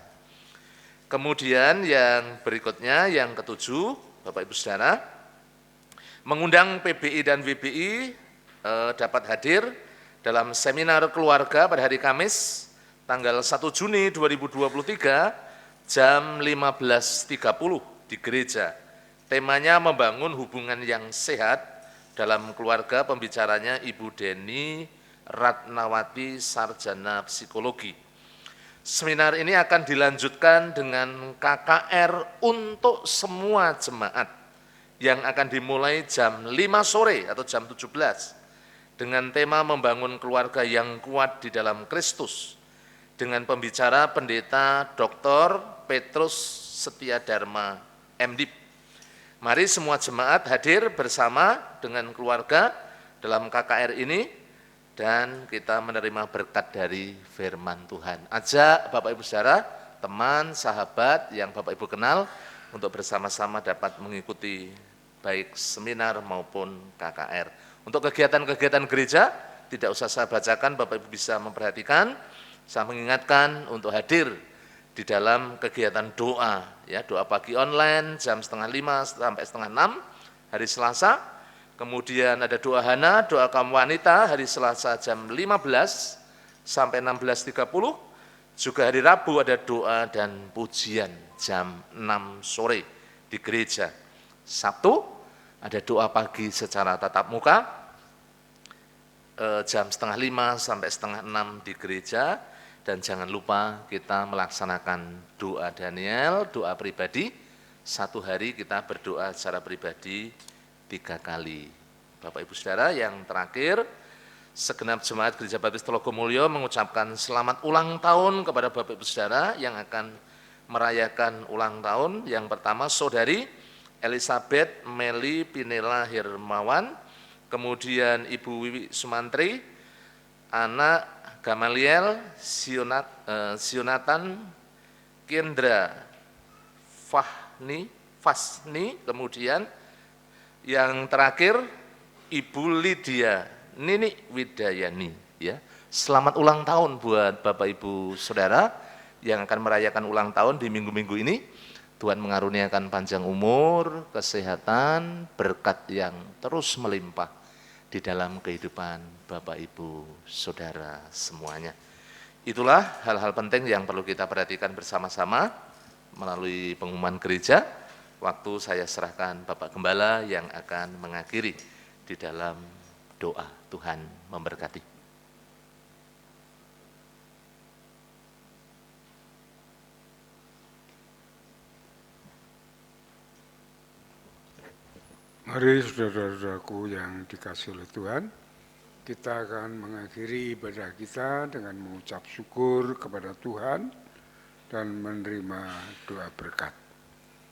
Kemudian yang berikutnya, yang ketujuh, Bapak Ibu Saudara, mengundang PBI dan WBI dapat hadir dalam seminar keluarga pada hari Kamis, tanggal 1 Juni 2023, jam 15.30 di gereja. Temanya membangun hubungan yang sehat dalam keluarga, pembicaranya Ibu Deni Ratnawati, sarjana psikologi. Seminar ini akan dilanjutkan dengan KKR untuk semua jemaat yang akan dimulai jam 5 sore atau jam 17 dengan tema membangun keluarga yang kuat di dalam Kristus dengan pembicara Pendeta Dr. Petrus Setia Dharma, MDiv. Mari semua jemaat hadir bersama dengan keluarga dalam KKR ini dan kita menerima berkat dari firman Tuhan. Ajak Bapak Ibu Saudara, teman, sahabat yang Bapak Ibu kenal untuk bersama-sama dapat mengikuti baik seminar maupun KKR. Untuk kegiatan-kegiatan gereja tidak usah saya bacakan, Bapak Ibu bisa memperhatikan. Saya mengingatkan untuk hadir di dalam kegiatan doa, ya, doa pagi online jam 4:30 sampai 5:30 hari Selasa. Kemudian ada doa Hana, doa kaum wanita hari Selasa jam 15 sampai 16.30. Juga hari Rabu ada doa dan pujian jam 6 sore di gereja. Sabtu ada doa pagi secara tatap muka jam 4:30 sampai 5:30 di gereja. Dan jangan lupa kita melaksanakan doa Daniel, doa pribadi. Satu hari kita berdoa secara pribadi 3 kali. Bapak Ibu Saudara, yang terakhir, segenap jemaat Gereja Baptis Telogomulyo mengucapkan selamat ulang tahun kepada Bapak Ibu Saudara yang akan merayakan ulang tahun. Yang pertama, Saudari Elizabeth Meli Pinela Hirmawan, kemudian Ibu Wiwi Sumantri, anak Gamaliel Sionatan Kendra Fasni, kemudian yang terakhir Ibu Lydia Nini Widayani, ya. Selamat ulang tahun buat Bapak Ibu Saudara yang akan merayakan ulang tahun di minggu-minggu ini. Tuhan mengaruniakan panjang umur, kesehatan, berkat yang terus melimpah di dalam kehidupan Bapak Ibu Saudara semuanya. Itulah hal-hal penting yang perlu kita perhatikan bersama-sama melalui pengumuman gereja. Waktu saya serahkan Bapak Gembala yang akan mengakhiri di dalam doa. Tuhan memberkati. Mari saudara-saudaraku yang dikasihi oleh Tuhan, kita akan mengakhiri ibadah kita dengan mengucap syukur kepada Tuhan dan menerima doa berkat.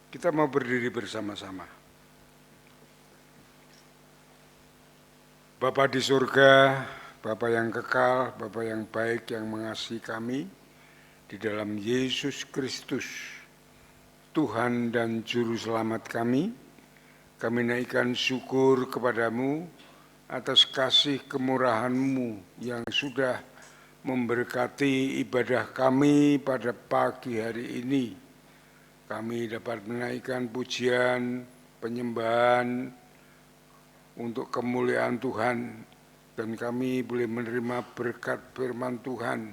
Kita mau berdiri bersama-sama. Bapa di surga, Bapa yang kekal, Bapa yang baik yang mengasihi kami, di dalam Yesus Kristus, Tuhan dan Juru Selamat kami naikkan syukur kepadamu atas kasih kemurahan-Mu yang sudah memberkati ibadah kami pada pagi hari ini. Kami dapat menaikkan pujian, penyembahan untuk kemuliaan Tuhan, dan kami boleh menerima berkat firman Tuhan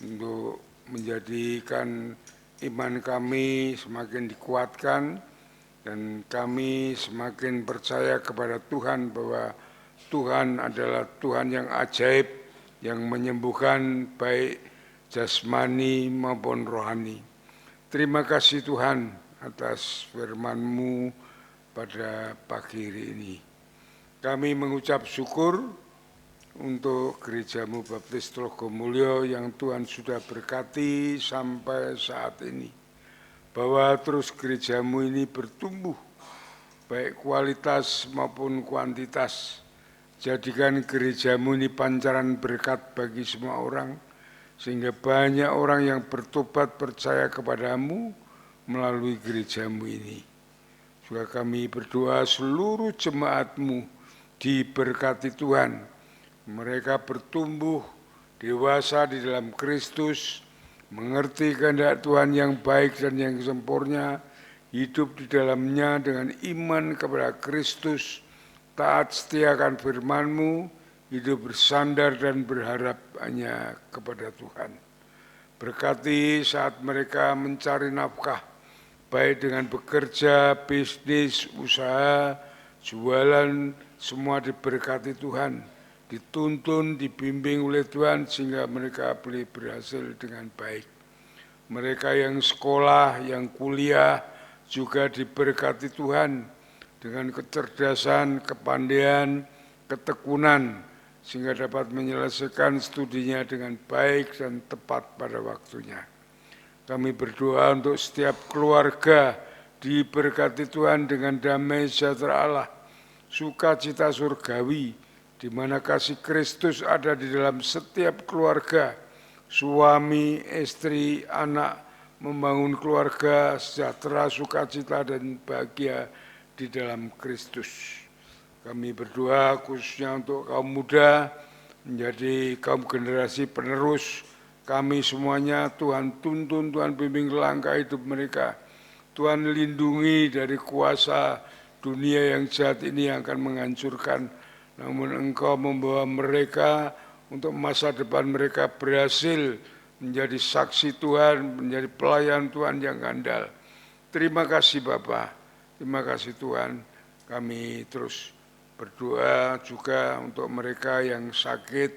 untuk menjadikan iman kami semakin dikuatkan dan kami semakin percaya kepada Tuhan bahwa Tuhan adalah Tuhan yang ajaib, yang menyembuhkan baik jasmani maupun rohani. Terima kasih Tuhan atas firman-Mu pada pagi hari ini. Kami mengucap syukur untuk gerejamu Baptis Tlogomulyo yang Tuhan sudah berkati sampai saat ini. Bahwa terus gerejamu ini bertumbuh, baik kualitas maupun kuantitas. Jadikan gerejamu ini pancaran berkat bagi semua orang, sehingga banyak orang yang bertobat percaya kepadamu melalui gerejamu ini. Juga kami berdoa seluruh jemaatmu diberkati Tuhan. Mereka bertumbuh dewasa di dalam Kristus, mengerti kehendak Tuhan yang baik dan yang sempurna, hidup di dalamnya dengan iman kepada Kristus, taat setiakan firman-Mu, hidup bersandar dan berharap hanya kepada Tuhan. Berkati saat mereka mencari nafkah, baik dengan bekerja, bisnis, usaha, jualan, semua diberkati Tuhan, dituntun, dibimbing oleh Tuhan sehingga mereka boleh berhasil dengan baik. Mereka yang sekolah, yang kuliah juga diberkati Tuhan dengan kecerdasan, kepandaian, ketekunan, sehingga dapat menyelesaikan studinya dengan baik dan tepat pada waktunya. Kami berdoa untuk setiap keluarga diberkati Tuhan dengan damai sejahtera Allah, sukacita surgawi, di mana kasih Kristus ada di dalam setiap keluarga, suami, istri, anak, membangun keluarga sejahtera, sukacita, dan bahagia di dalam Kristus. Kami berdoa khususnya untuk kaum muda, menjadi kaum generasi penerus. Kami semuanya Tuhan tuntun, Tuhan bimbing langkah hidup mereka. Tuhan lindungi dari kuasa dunia yang jahat ini yang akan menghancurkan. Namun Engkau membawa mereka untuk masa depan mereka berhasil menjadi saksi Tuhan, menjadi pelayan Tuhan yang andal. Terima kasih Bapa. Terima kasih Tuhan, kami terus berdoa juga untuk mereka yang sakit.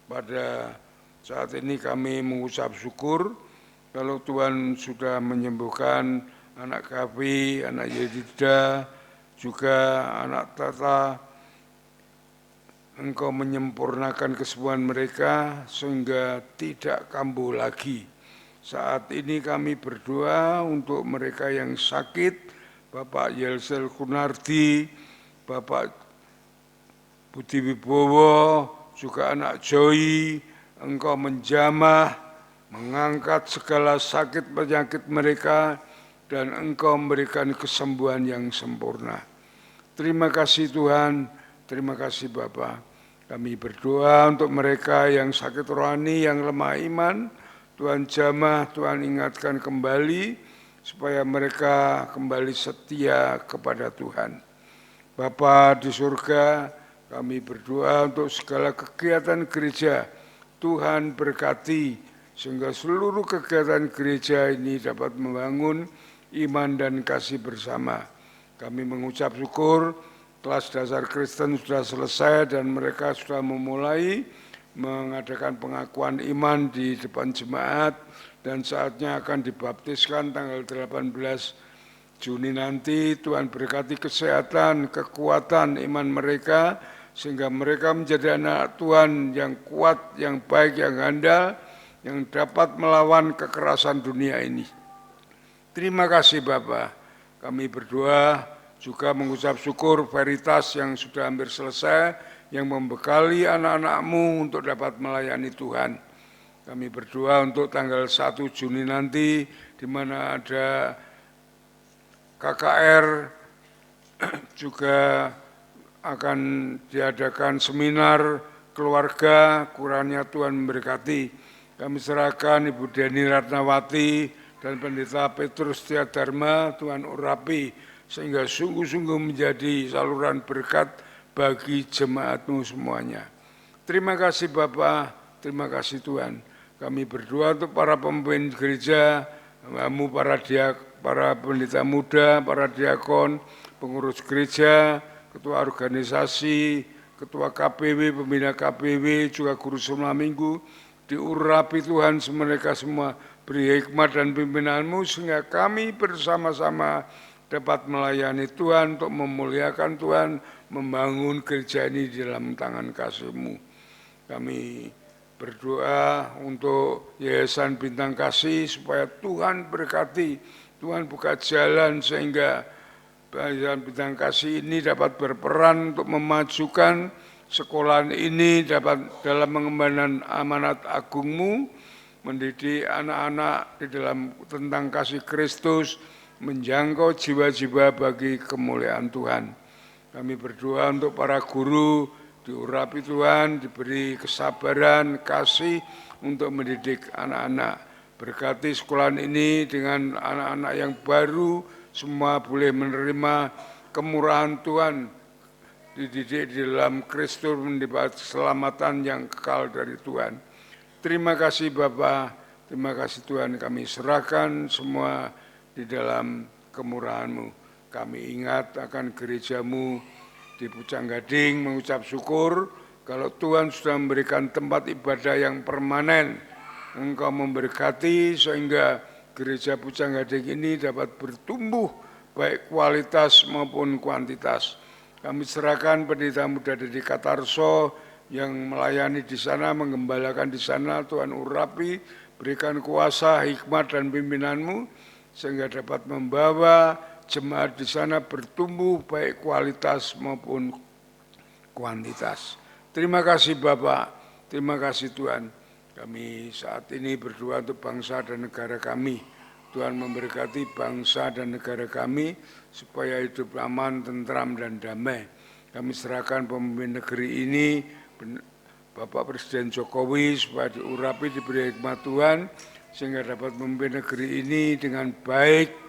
Pada saat ini kami mengucap syukur kalau Tuhan sudah menyembuhkan anak kami, anak Yedida, juga anak Tata. Engkau menyempurnakan kesembuhan mereka sehingga tidak kambuh lagi. Saat ini kami berdoa untuk mereka yang sakit, Bapak Yelsel Kunardi, Bapak Budi Wibowo, juga anak Joy. Engkau menjamah, mengangkat segala sakit penyakit mereka, dan Engkau memberikan kesembuhan yang sempurna. Terima kasih Tuhan, terima kasih Bapa. Kami berdoa untuk mereka yang sakit rohani, yang lemah iman, Tuhan jamah, Tuhan ingatkan kembali, supaya mereka kembali setia kepada Tuhan. Bapa di surga, kami berdoa untuk segala kegiatan gereja, Tuhan berkati, sehingga seluruh kegiatan gereja ini dapat membangun iman dan kasih bersama. Kami mengucap syukur, kelas dasar Kristen sudah selesai dan mereka sudah memulai mengadakan pengakuan iman di depan jemaat, dan saatnya akan dibaptiskan tanggal 18 Juni nanti. Tuhan berkati kesehatan, kekuatan iman mereka, sehingga mereka menjadi anak Tuhan yang kuat, yang baik, yang handal, yang dapat melawan kekerasan dunia ini. Terima kasih Bapa. Kami berdoa juga mengucap syukur Veritas yang sudah hampir selesai, yang membekali anak-anak-Mu untuk dapat melayani Tuhan. Kami berdoa untuk tanggal 1 Juni nanti, di mana ada KKR, juga akan diadakan seminar keluarga, kurangnya Tuhan memberkati. Kami serahkan Ibu Deni Ratnawati dan Pendeta Petrus Tiadharma, Tuhan urapi, sehingga sungguh-sungguh menjadi saluran berkat bagi jemaat-Mu semuanya. Terima kasih Bapak, terima kasih Tuhan. Kami berdoa untuk para pemimpin gereja, para pendeta muda, para diakon, pengurus gereja, ketua organisasi, ketua KPW, pembina KPW, juga guru semua minggu, diurapi Tuhan mereka semua, beri hikmat dan pimpinan-Mu sehingga kami bersama-sama dapat melayani Tuhan untuk memuliakan Tuhan, membangun gereja ini di dalam tangan kasih-Mu. Kami berdoa untuk Yayasan Bintang Kasih supaya Tuhan berkati, Tuhan buka jalan sehingga Yayasan Bintang Kasih ini dapat berperan untuk memajukan sekolahan ini dapat dalam mengembangkan amanat agungmu, mendidik anak-anak di dalam tentang kasih Kristus, menjangkau jiwa-jiwa bagi kemuliaan Tuhan. Kami berdoa untuk para guru, diurapi Tuhan, diberi kesabaran, kasih untuk mendidik anak-anak. Berkati sekolahan ini dengan anak-anak yang baru, semua boleh menerima kemurahan Tuhan, dididik di dalam Kristus, mendapat keselamatan yang kekal dari Tuhan. Terima kasih Bapa, terima kasih Tuhan, kami serahkan semua di dalam kemurahan-Mu. Kami ingat akan gerejamu di Pucang Gading, mengucap syukur kalau Tuhan sudah memberikan tempat ibadah yang permanen. Engkau memberkati sehingga gereja Pucang Gading ini dapat bertumbuh baik kualitas maupun kuantitas. Kami serahkan pendeta muda Dede Katarso yang melayani di sana, menggembalakan di sana. Tuhan urapi, berikan kuasa, hikmat dan pimpinan-Mu sehingga dapat membawa jemaat di sana bertumbuh baik kualitas maupun kuantitas. Terima kasih Bapak, terima kasih Tuhan. Kami saat ini berdoa untuk bangsa dan negara kami. Tuhan memberkati bangsa dan negara kami supaya hidup aman, tentram dan damai. Kami serahkan pemimpin negeri ini, Bapak Presiden Jokowi supaya diurapi, diberi hikmat Tuhan sehingga dapat memimpin negeri ini dengan baik,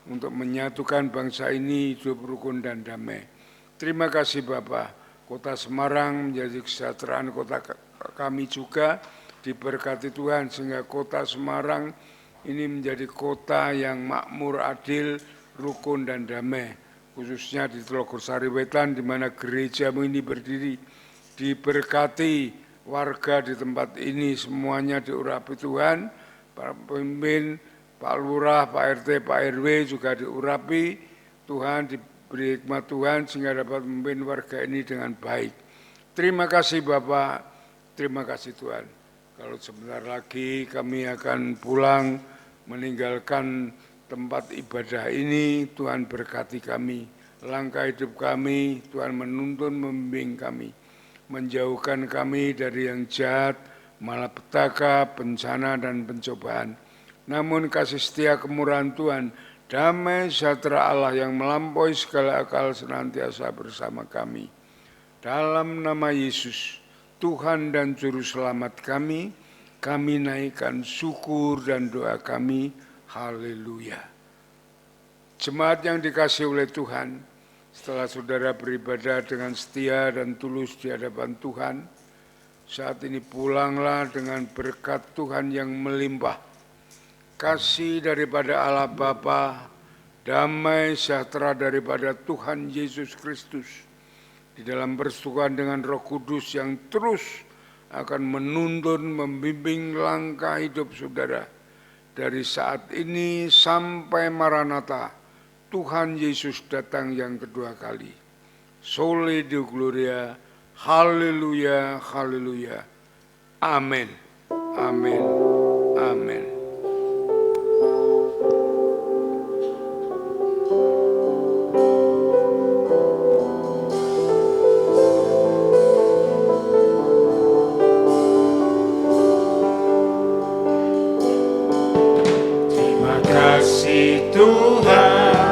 untuk menyatukan bangsa ini hidup rukun dan damai. Terima kasih Bapak. Kota Semarang menjadi kesejahteraan kota kami juga, diberkati Tuhan sehingga kota Semarang ini menjadi kota yang makmur, adil, rukun dan damai. Khususnya di Telogor Sariwetan di mana gerejamu ini berdiri. Diberkati warga di tempat ini semuanya diurapi Tuhan, para pemimpin, Pak Lurah, Pak RT, Pak RW juga diurapi Tuhan, diberi hikmat Tuhan sehingga dapat memimpin warga ini dengan baik. Terima kasih Bapak, terima kasih Tuhan. Kalau sebentar lagi kami akan pulang meninggalkan tempat ibadah ini, Tuhan berkati kami. Langkah hidup kami, Tuhan menuntun, membimbing kami. Menjauhkan kami dari yang jahat, malapetaka, bencana dan pencobaan. Namun kasih setia kemurahan Tuhan, damai sejahtera Allah yang melampaui segala akal senantiasa bersama kami. Dalam nama Yesus, Tuhan dan Juru Selamat kami naikkan syukur dan doa kami. Haleluya. Jemaat yang dikasihi oleh Tuhan, setelah saudara beribadah dengan setia dan tulus di hadapan Tuhan, saat ini pulanglah dengan berkat Tuhan yang melimpah. Kasih daripada Allah Bapa, damai sejahtera daripada Tuhan Yesus Kristus, di dalam persekutuan dengan Roh Kudus yang terus akan menuntun, membimbing langkah hidup saudara. Dari saat ini sampai Maranatha, Tuhan Yesus datang yang kedua kali. Soli Deo Gloria, haleluya, haleluya. Amin, amin, amin. Terima kasih Tuhan.